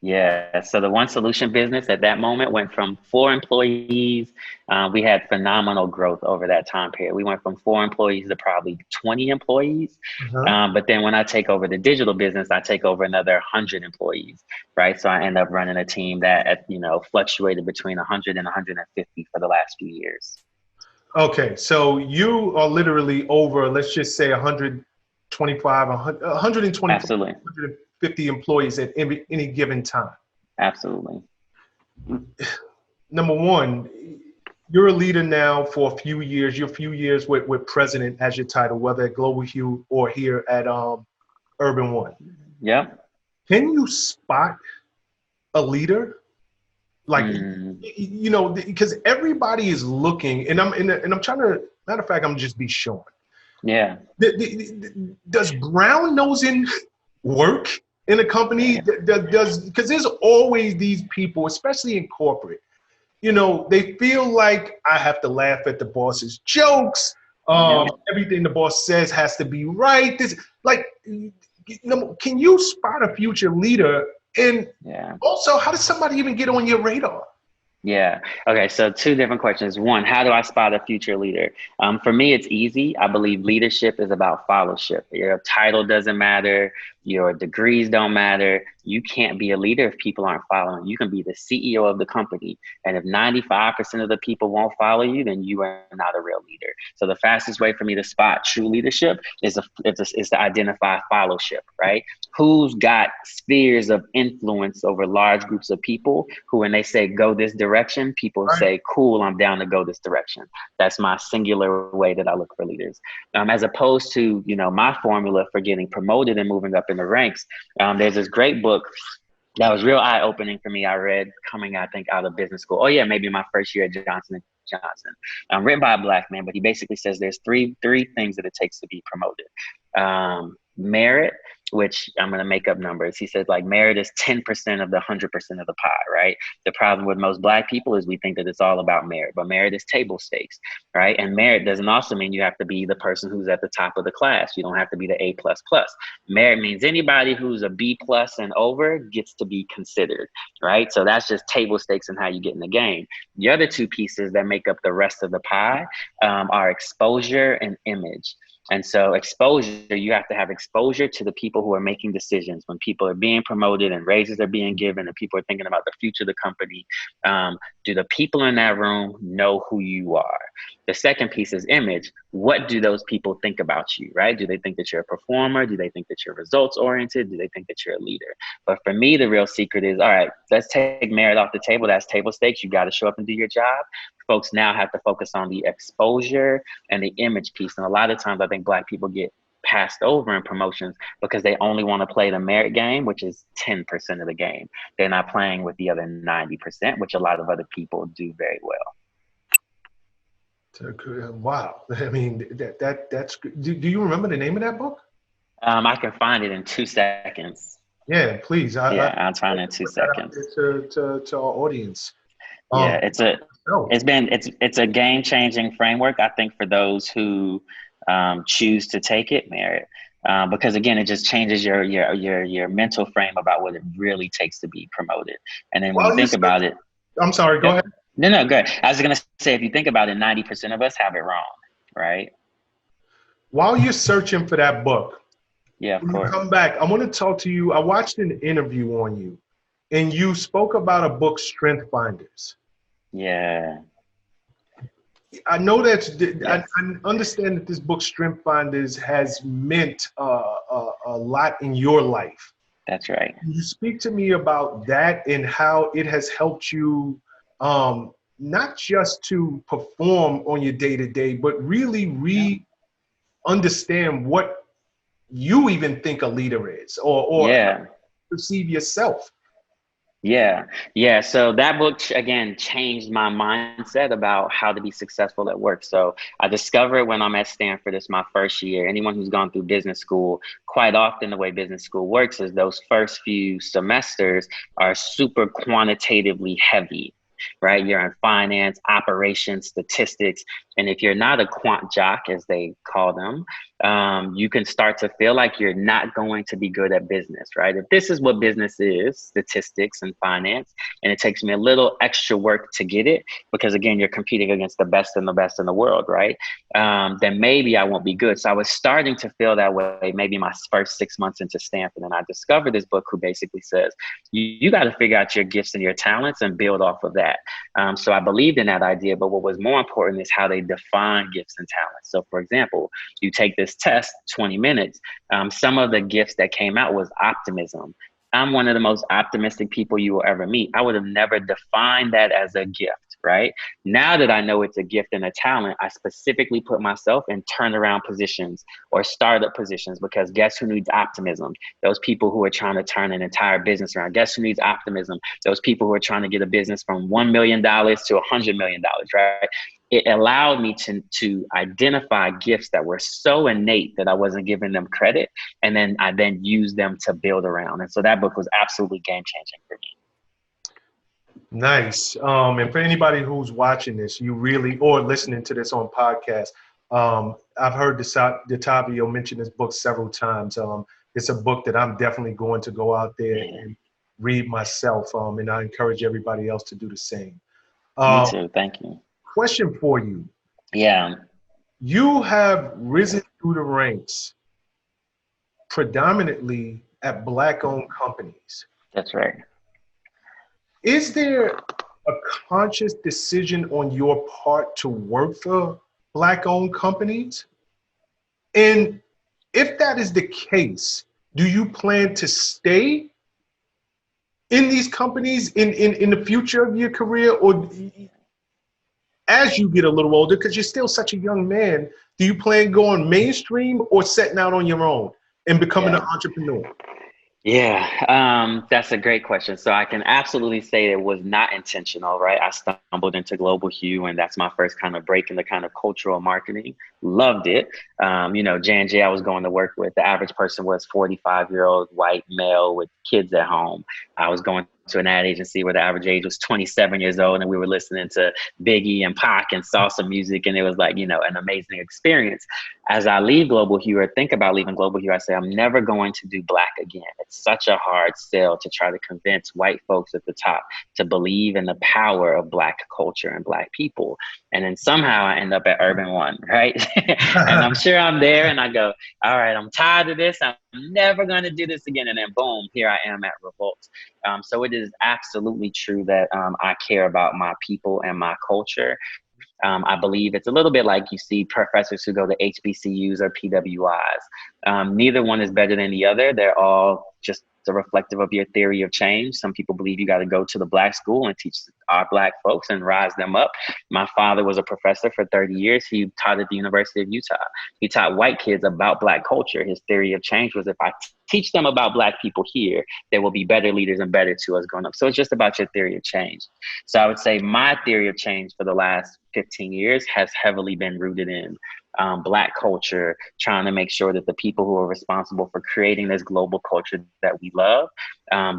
Yeah, so the One Solution business at that moment went from 4 employees. We had phenomenal growth over that time period. We went from 4 employees to probably 20 employees. But then when I take over the digital business, I take over another 100 employees, right? So I end up running a team that, fluctuated between 100 and 150 for the last few years. Okay, so you are literally over, let's just say 125, 125, Absolutely. 150 employees at any given time. Absolutely. Number one, you're a leader now for a few years. You're a few years with president as your title, whether at Global Hue or here at Urban One. Yeah. Can you spot a leader? Like, because everybody is looking, and I'm trying to, matter of fact, I'm just be Shawn. Yeah. Does brown nosing work in a company? Because there's always these people, especially in corporate, they feel like I have to laugh at the boss's jokes. Yep. Everything the boss says has to be right. This, like, can you spot a future leader? And Yeah. also, how does somebody even get on your radar? Yeah. Okay. So two different questions. One, how do I spot a future leader? For me, it's easy. I believe leadership is about fellowship. Your title doesn't matter. Your degrees don't matter. You can't be a leader if people aren't following. You can be the CEO of the company. And if 95% of the people won't follow you, then you are not a real leader. So the fastest way for me to spot true leadership is to identify fellowship, right? Who's got spheres of influence over large groups of people who, when they say go this direction, people Right. say, cool, I'm down to go this direction. That's my singular way that I look for leaders. As opposed to, my formula for getting promoted and moving up in the ranks. There's this great book that was real eye-opening for me. I read coming, I think, out of business school. Oh yeah, maybe my first year at Johnson & Johnson. Written by a Black man, but he basically says there's three things that it takes to be promoted. Merit, which I'm going to make up numbers. He says like merit is 10% of the 100% of the pie, right? The problem with most Black people is we think that it's all about merit, but merit is table stakes, right? And merit doesn't also mean you have to be the person who's at the top of the class. You don't have to be the A++. Merit means anybody who's a B+ and over gets to be considered, right? So that's just table stakes and how you get in the game. The other two pieces that make up the rest of the pie are exposure and image. And so exposure, you have to have exposure to the people who are making decisions. When people are being promoted and raises are being given and people are thinking about the future of the company, do the people in that room know who you are? The second piece is image. What do those people think about you, right? Do they think that you're a performer? Do they think that you're results oriented? Do they think that you're a leader? But for me, the real secret is, all right, let's take merit off the table. That's table stakes. You got to show up and do your job. Folks now have to focus on the exposure and the image piece. And a lot of times I think Black people get passed over in promotions because they only want to play the merit game, which is 10% of the game. They're not playing with the other 90%, which a lot of other people do very well. Wow. I mean, that's good. Do you remember the name of that book? I can find it in 2 seconds. Yeah, please. I'll find it in 2 seconds. To our audience. Yeah, it's a game-changing framework, I think, for those who choose to take it, merit. Because again, it just changes your mental frame about what it really takes to be promoted. And then when you think about it, I'm sorry, go ahead. No, good. I was gonna say, if you think about it, 90% of us have it wrong, right? While you're searching for that book, yeah, of course. Come back. I want to talk to you. I watched an interview on you, and you spoke about a book, Strength Finders. Yeah. I know that I understand that this book, Strength Finders, has meant a lot in your life. That's right. Can you speak to me about that and how it has helped you, not just to perform on your day-to-day, but really understand what you even think a leader is, or perceive yourself? Yeah. So that book, again, changed my mindset about how to be successful at work. So I discovered when I'm at Stanford, it's my first year. Anyone who's gone through business school, quite often the way business school works is those first few semesters are super quantitatively heavy, right? You're in finance, operations, statistics. And if you're not a quant jock, as they call them, you can start to feel like you're not going to be good at business, right? If this is what business is, statistics and finance, and it takes me a little extra work to get it, because again, you're competing against the best and the best in the world, right? Then maybe I won't be good. So I was starting to feel that way maybe my first 6 months into Stanford. And I discovered this book who basically says, you got to figure out your gifts and your talents and build off of that. So I believed in that idea, but what was more important is how they define gifts and talents. So for example, you take this test, 20 minutes, some of the gifts that came out was optimism. I'm one of the most optimistic people you will ever meet. I would have never defined that as a gift, right? Now that I know it's a gift and a talent, I specifically put myself in turnaround positions or startup positions, because guess who needs optimism? Those people who are trying to turn an entire business around. Guess who needs optimism? Those people who are trying to get a business from $1 million to $100 million, right? It allowed me to identify gifts that were so innate that I wasn't giving them credit. And then I used them to build around. And so that book was absolutely game-changing for me. Nice. And for anybody who's watching this, or listening to this on podcast, I've heard Detavio mention this book several times. It's a book that I'm definitely going to go out there and read myself, and I encourage everybody else to do the same. Me too. Thank you. Question for you. Yeah. You have risen through the ranks predominantly at Black-owned companies. That's right. Is there a conscious decision on your part to work for Black-owned companies? And if that is the case, do you plan to stay in these companies in the future of your career? Or as you get a little older, because you're still such a young man, do you plan going mainstream or setting out on your own and becoming an entrepreneur? Yeah, that's a great question. So I can absolutely say it was not intentional, right? I stumbled into Global Hue, and that's my first kind of break in the kind of cultural marketing. Loved it. J&J I was going to work with, the average person was 45-year-old white male with kids at home. I was going to an ad agency where the average age was 27 years old, and we were listening to Biggie and Pac and salsa music, and it was like, an amazing experience. As I leave Global Hue or think about leaving Global Hue, I say, I'm never going to do Black again. It's such a hard sell to try to convince white folks at the top to believe in the power of Black culture and Black people. And then somehow I end up at Urban One, right? And I'm sure I'm there and I go, all right, I'm tired of this. I'm never going to do this again. And then boom, here I am at Revolt. So it is absolutely true that I care about my people and my culture. I believe it's a little bit like you see professors who go to HBCUs or PWIs. Neither one is better than the other. They're all just reflective of your theory of change. Some people believe you got to go to the Black school and teach our Black folks and rise them up. My father was a professor for 30 years. He taught at the University of Utah. He taught white kids about Black culture. His theory of change was if I teach them about Black people here, they will be better leaders and better to us growing up. So it's just about your theory of change. So I would say my theory of change for the last 15 years has heavily been rooted in Black culture, trying to make sure that the people who are responsible for creating this global culture that we love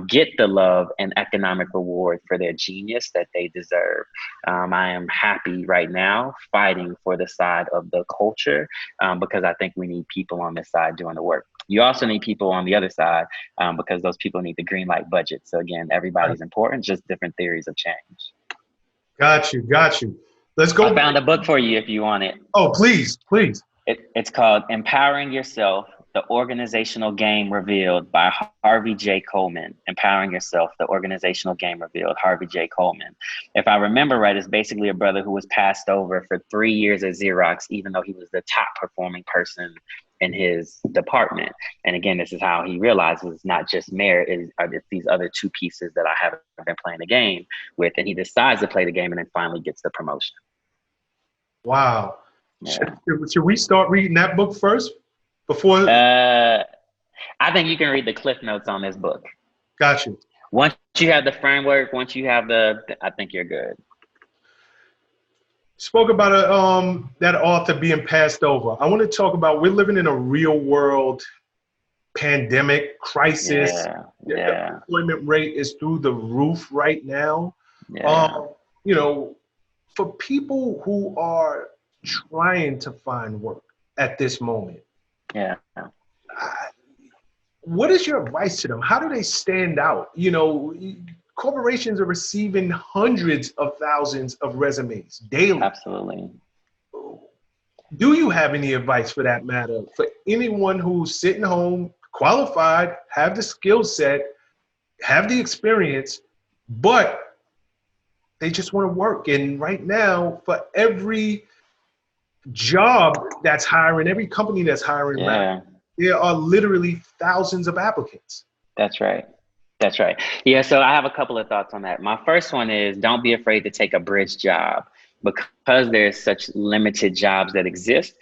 get the love and economic reward for their genius that they deserve. I am happy right now fighting for the side of the culture because I think we need people on this side doing the work. You also need people on the other side because those people need the green light budget. So again, everybody's important, just different theories of change. Got you. Let's go. I found a book for you if you want it. Oh, please. It's called Empowering Yourself, The Organizational Game Revealed by Harvey J. Coleman. Empowering Yourself, The Organizational Game Revealed, Harvey J. Coleman. If I remember right, it's basically a brother who was passed over for 3 years at Xerox, even though he was the top performing person in his department. And again, this is how he realizes it's not just merit, it's these other two pieces that I haven't been playing the game with. And he decides to play the game and then finally gets the promotion. Wow. Yeah. Should we start reading that book first before? I think you can read the cliff notes on this book. Got you. Once you have the framework, once you have I think you're good. Spoke about that author being passed over. I want to talk about, we're living in a real world pandemic crisis. The unemployment rate is through the roof right now. For people who are trying to find work at this moment, what is your advice to them? How do they stand out? Corporations are receiving hundreds of thousands of resumes daily. Absolutely. Do you have any advice for that matter for anyone who's sitting home, qualified, have the skill set, have the experience, but they just want to work? And right now, for every job that's hiring, every company that's hiring, there are literally thousands of applicants. That's right. Yeah, so I have a couple of thoughts on that. My first one is don't be afraid to take a bridge job. Because there's such limited jobs that exist,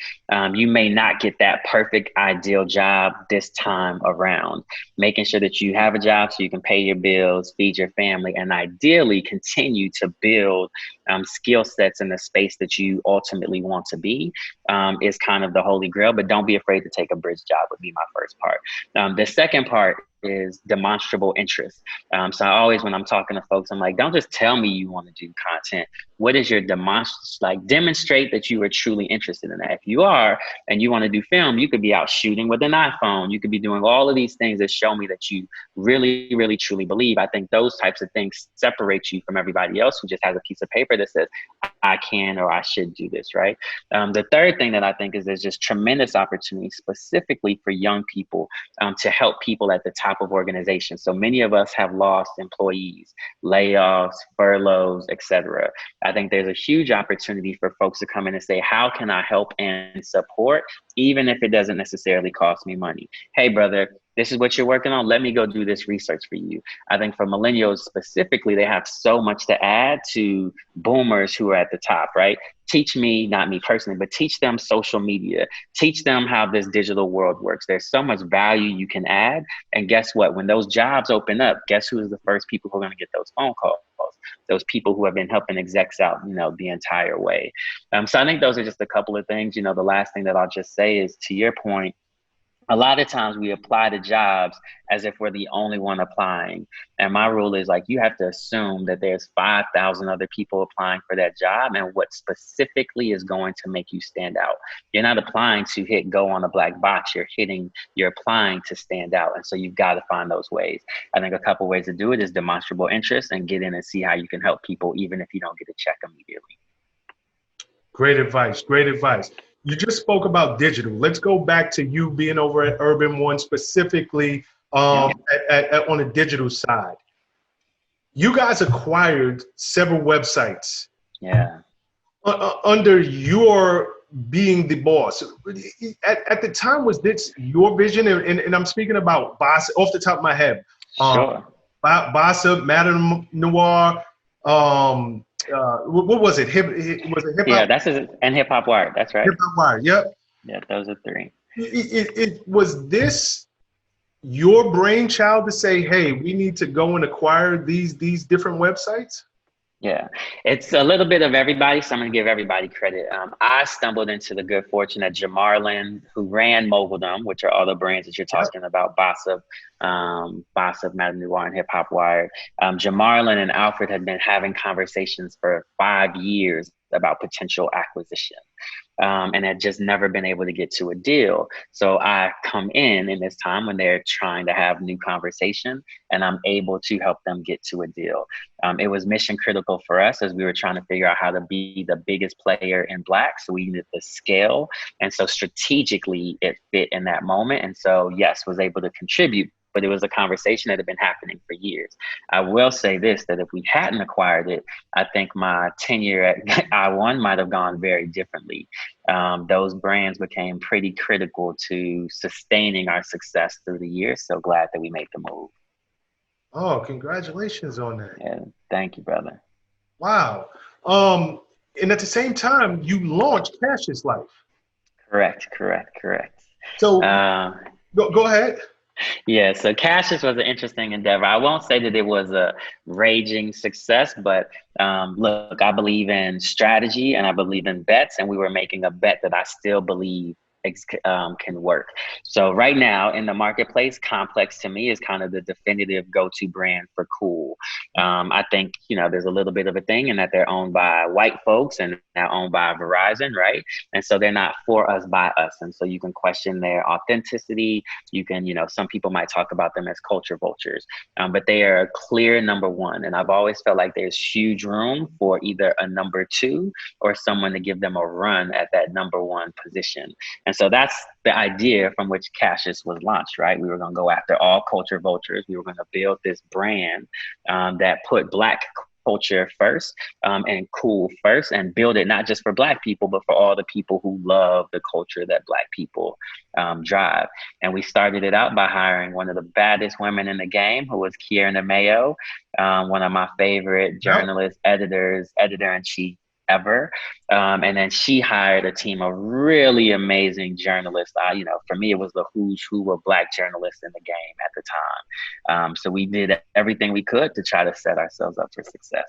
you may not get that perfect, ideal job this time around. Making sure that you have a job so you can pay your bills, feed your family, and ideally continue to build skill sets in the space that you ultimately want to be, is kind of the holy grail. But don't be afraid to take a bridge job would be my first part. The second part is demonstrable interest. So I always, when I'm talking to folks, I'm like, don't just tell me you want to do content. What is your demonstrate that you are truly interested in that. If you are, and you want to do film, you could be out shooting with an iPhone. You could be doing all of these things that show me that you really, really, truly believe. I think those types of things separate you from everybody else who just has a piece of paper that says, I can or I should do this, right? The third thing that I think is there's just tremendous opportunity specifically for young people, to help people at the top of organizations. So many of us have lost employees, layoffs, furloughs, etc. I think there's a huge opportunity for folks to come in and say, how can I help and support, even if it doesn't necessarily cost me money? Hey, brother, this is what you're working on. Let me go do this research for you. I think for millennials specifically, they have so much to add to boomers who are at the top, right? Teach me, not me personally, but teach them social media. Teach them how this digital world works. There's so much value you can add. And guess what? When those jobs open up, guess who is the first people who are going to get those phone calls? Those people who have been helping execs out, the entire way. So I think those are just a couple of things. The last thing that I'll just say is, to your point, a lot of times we apply to jobs as if we're the only one applying. And my rule is, like, you have to assume that there's 5,000 other people applying for that job and what specifically is going to make you stand out. You're not applying to hit go on a black box. You're applying to stand out. And so you've got to find those ways. I think a couple ways to do it is demonstrable interest and get in and see how you can help people, even if you don't get a check immediately. Great advice. Great advice. You just spoke about digital. Let's go back to you being over at Urban One specifically, on the digital side. You guys acquired several websites. Yeah. Under your being the boss. At the time, was this your vision? And I'm speaking about Boss off the top of my head. Sure. Bossa, Madame Noir, what was it? Was it hip hop? Yeah, that's it. And Hip Hop Wired. That's right. Hip Hop Wired. Yep. Yeah, those are three. It was this your brainchild to say, hey, we need to go and acquire these different websites? Yeah, it's a little bit of everybody, so I'm going to give everybody credit. I stumbled into the good fortune that Jamarlin, who ran Moguldom, which are all the brands that you're talking about, Bossa, Madame Noir, and Hip Hop Wired. Jamarlin and Alfred had been having conversations for 5 years about potential acquisition, and had just never been able to get to a deal. So I come in this time when they're trying to have new conversation, and I'm able to help them get to a deal. It was mission critical for us as we were trying to figure out how to be the biggest player in Black. So we needed the scale. And so strategically it fit in that moment. And so, yes, was able to contribute, but it was a conversation that had been happening for years. I will say this, that if we hadn't acquired it, I think my tenure at I1 might have gone very differently. Those brands became pretty critical to sustaining our success through the years. So glad that we made the move. Oh, congratulations on that. Yeah, thank you, brother. Wow. And at the same time, you launched Cassius Life. Correct. So go ahead. Yeah, so Cassius was an interesting endeavor. I won't say that it was a raging success, but look, I believe in strategy and I believe in bets, and we were making a bet that I still believe can work. So right now in the marketplace, Complex to me is kind of the definitive go-to brand for cool. I think, there's a little bit of a thing in that they're owned by white folks and now owned by Verizon, right? And so they're not for us, by us. And so you can question their authenticity. You can, some people might talk about them as culture vultures, but they are a clear number one. And I've always felt like there's huge room for either a number two or someone to give them a run at that number one position. And so that's the idea from which Cassius was launched, right? We were going to go after all culture vultures. We were going to build this brand that put Black culture first and cool first, and build it not just for Black people, but for all the people who love the culture that Black people drive. And we started it out by hiring one of the baddest women in the game, who was Kiera Mayo, one of my favorite journalists, editor-in-chief ever. And then she hired a team of really amazing journalists. For me, it was the who's who of Black journalists in the game at the time. So we did everything we could to try to set ourselves up for success.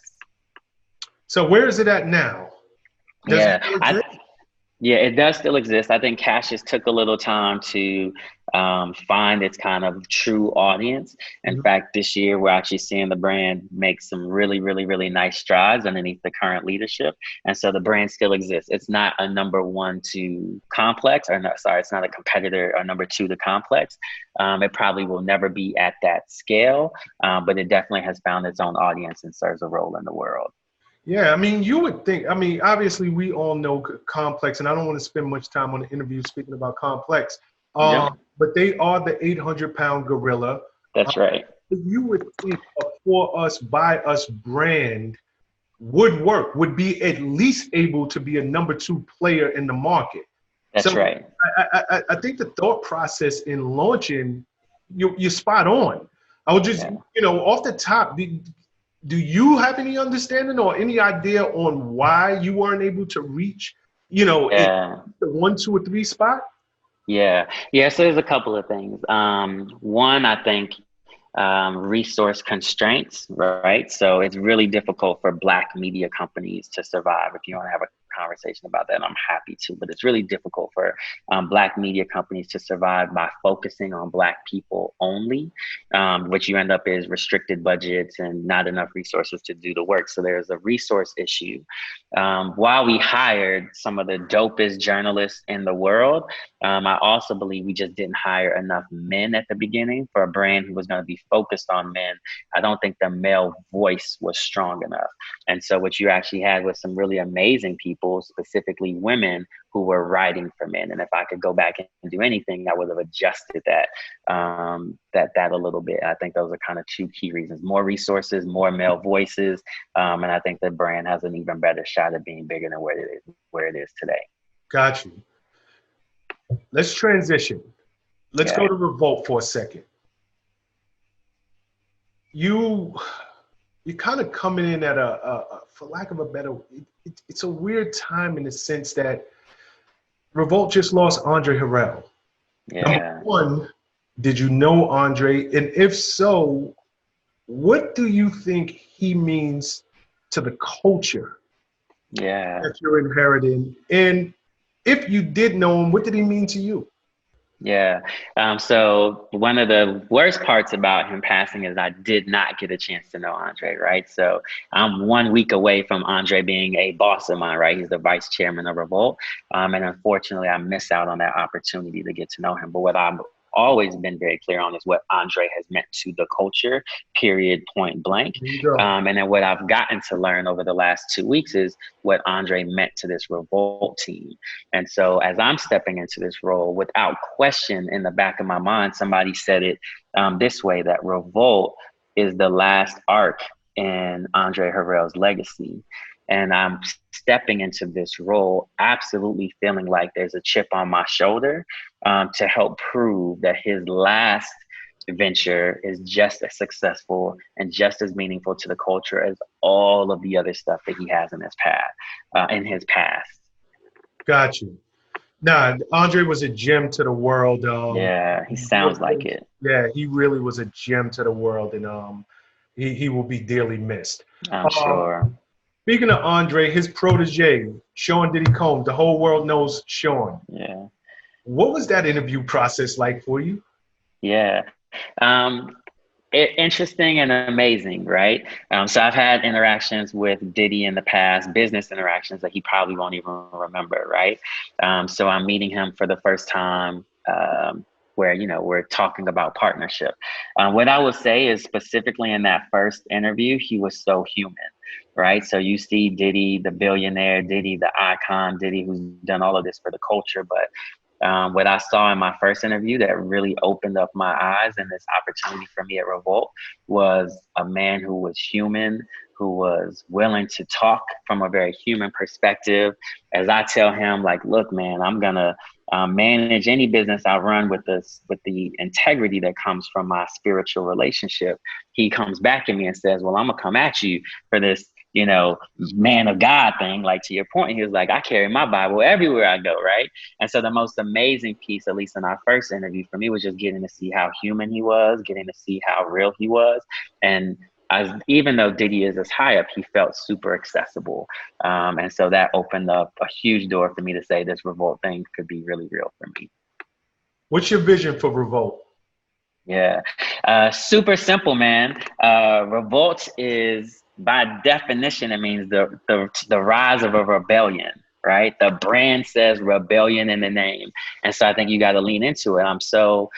So where is it at now? Does it Yeah, still exist? yeah, it does still exist. I think Cassius took a little time to find its kind of true audience. In Mhm. fact, this year we're actually seeing the brand make some really, really, really nice strides underneath the current leadership. And so the brand still exists. It's not a number one to Complex, or not, sorry, it's not a competitor or number two to Complex. It probably will never be at that scale, but it definitely has found its own audience and serves a role in the world. Yeah, I mean, you would think, I mean, obviously we all know Complex, and I don't want to spend much time on the interview speaking about Complex, Yep, but they are the 800-pound gorilla. Uh, that's right. you would think a for us, by us brand would work, would be at least able to be a number two player in the market. That's So right. I think the thought process in launching, you're spot on. I would just, Yeah. off the top, do you have any understanding or any idea on why you weren't able to reach, in Yeah. the 1, 2, or 3 spot? Yeah. Yeah. So there's a couple of things. One, I think resource constraints, right? So it's really difficult for Black media companies to survive. If you want to have a conversation about that, I'm happy to, but it's really difficult for Black media companies to survive by focusing on Black people only. What you end up is restricted budgets and not enough resources to do the work. So there's a resource issue. While we hired some of the dopest journalists in the world, I also believe we just didn't hire enough men at the beginning for a brand who was going to be focused on men. I don't think the male voice was strong enough. And so what you actually had was some really amazing people, specifically women, who were writing for men. And if I could go back and do anything, I would have adjusted that a little bit. I think those are kind of two key reasons: more resources, more male voices, and I think the brand has an even better shot at being bigger than where it is today. Got you. Let's transition. Let's Yeah. go to Revolt for a second. You you're kind of coming in at for lack of a better, it's a weird time in the sense that Revolt just lost Andre Harrell. Number Yeah. one, did you know Andre? And if so, what do you think he means to the culture Yeah. that you're inheriting? And if you did know him, what did he mean to you? Yeah. So one of the worst parts about him passing is I did not get a chance to know Andre, right? So I'm 1 week away from Andre being a boss of mine, right? He's the vice chairman of Revolt. And unfortunately, I missed out on that opportunity to get to know him. But what I've always been very clear on is what Andre has meant to the culture, period, point blank. There you go. And then what I've gotten to learn over the last 2 weeks is what Andre meant to this Revolt team. And so as I'm stepping into this role, without question, in the back of my mind, somebody said it this way, that Revolt is the last arc in Andre Harrell's legacy. And I'm stepping into this role absolutely feeling like there's a chip on my shoulder to help prove that his last venture is just as successful and just as meaningful to the culture as all of the other stuff that he has in his past. Got you. Nah, Andre was a gem to the world. Yeah, he sounds like it. Yeah, he really was a gem to the world, and he will be dearly missed. I'm sure. Speaking of Andre, his protege, Shawn Diddy Combs, the whole world knows Shawn. Yeah. What was that interview process like for you? Yeah. Um, Interesting and amazing, right? So I've had interactions with Diddy in the past, business interactions that he probably won't even remember, right? So I'm meeting him for the first time, where we're talking about partnership. What I would say is, specifically in that first interview, he was so human, right? So you see Diddy, the billionaire, Diddy, the icon, Diddy, who's done all of this for the culture, but what I saw in my first interview that really opened up my eyes and this opportunity for me at Revolt was a man who was human, who was willing to talk from a very human perspective. As I tell him, like, look, man, I'm gonna manage any business I run with the integrity that comes from my spiritual relationship. He comes back at me and says, well, I'm gonna come at you for this, man of God thing. Like, to your point, he was like, I carry my Bible everywhere I go, right? And so the most amazing piece, at least in our first interview for me, was just getting to see how human he was, getting to see how real he was. And even though Diddy is as high up, he felt super accessible. And so that opened up a huge door for me to say this Revolt thing could be really real for me. What's your vision for Revolt? Yeah, super simple, man. Revolt is, by definition, it means the rise of a rebellion, right? The brand says rebellion in the name. And so I think you got to lean into it. I'm so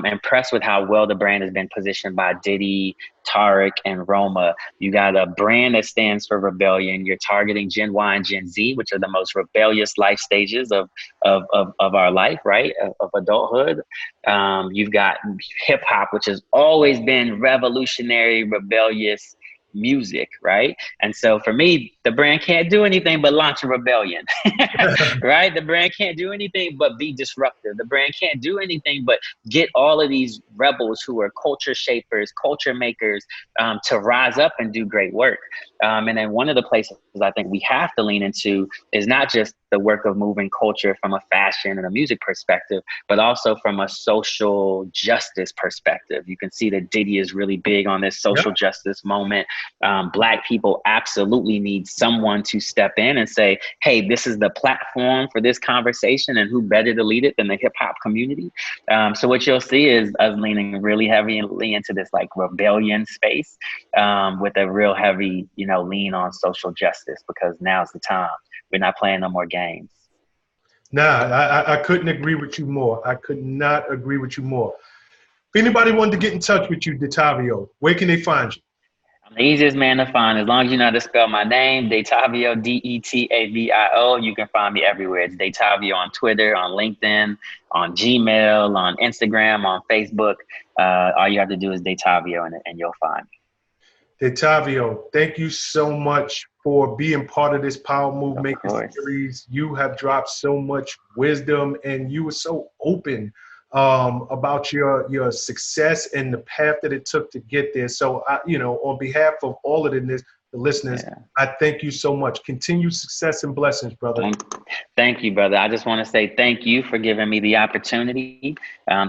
impressed with how well the brand has been positioned by Diddy, Tariq, and Roma. You got a brand that stands for rebellion. You're targeting Gen Y and Gen Z, which are the most rebellious life stages of our life, right? Of adulthood. You've got hip hop, which has always been revolutionary, rebellious music, right? And so for me, the brand can't do anything but launch a rebellion, right? The brand can't do anything but be disruptive. The brand can't do anything but get all of these rebels who are culture shapers, culture makers, to rise up and do great work. And then one of the places I think we have to lean into is not just the work of moving culture from a fashion and a music perspective, but also from a social justice perspective. You can see that Diddy is really big on this social justice moment. Black people absolutely need someone to step in and say, hey, this is the platform for this conversation, and who better to lead it than the hip hop community? So what you'll see is us leaning really heavily into this like rebellion space, with a real heavy, lean on social justice, because now's the time. We're not playing no more games. Nah, I couldn't agree with you more. I could not agree with you more. If anybody wanted to get in touch with you, Detavio, where can they find you? I'm the easiest man to find. As long as you know how to spell my name, Detavio, Detavio. You can find me everywhere. It's Detavio on Twitter, on LinkedIn, on Gmail, on Instagram, on Facebook. All you have to do is Detavio, and you'll find me. Detavio, thank you so much for being part of this Power Move Maker series. You have dropped so much wisdom, and you were so open about your success and the path that it took to get there. So, on behalf of all of the listeners, I thank you so much. Continued success and blessings, brother. Thank you, brother. I just want to say thank you for giving me the opportunity.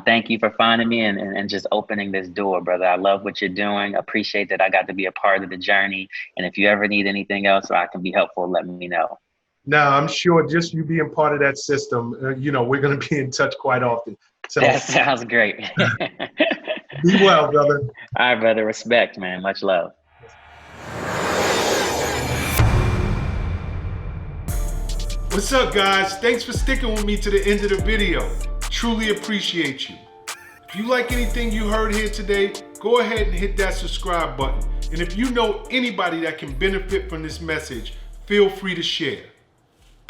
Thank you for finding me and just opening this door, brother. I love what you're doing. Appreciate that I got to be a part of the journey. And if you ever need anything else or I can be helpful, let me know. Now, I'm sure just you being part of that system, we're going to be in touch quite often. So, that sounds great. Be well, brother. All right, brother. Respect, man. Much love. What's up, guys? Thanks for sticking with me to the end of the video. Truly appreciate you. If you like anything you heard here today, go ahead and hit that subscribe button. And if you know anybody that can benefit from this message, feel free to share.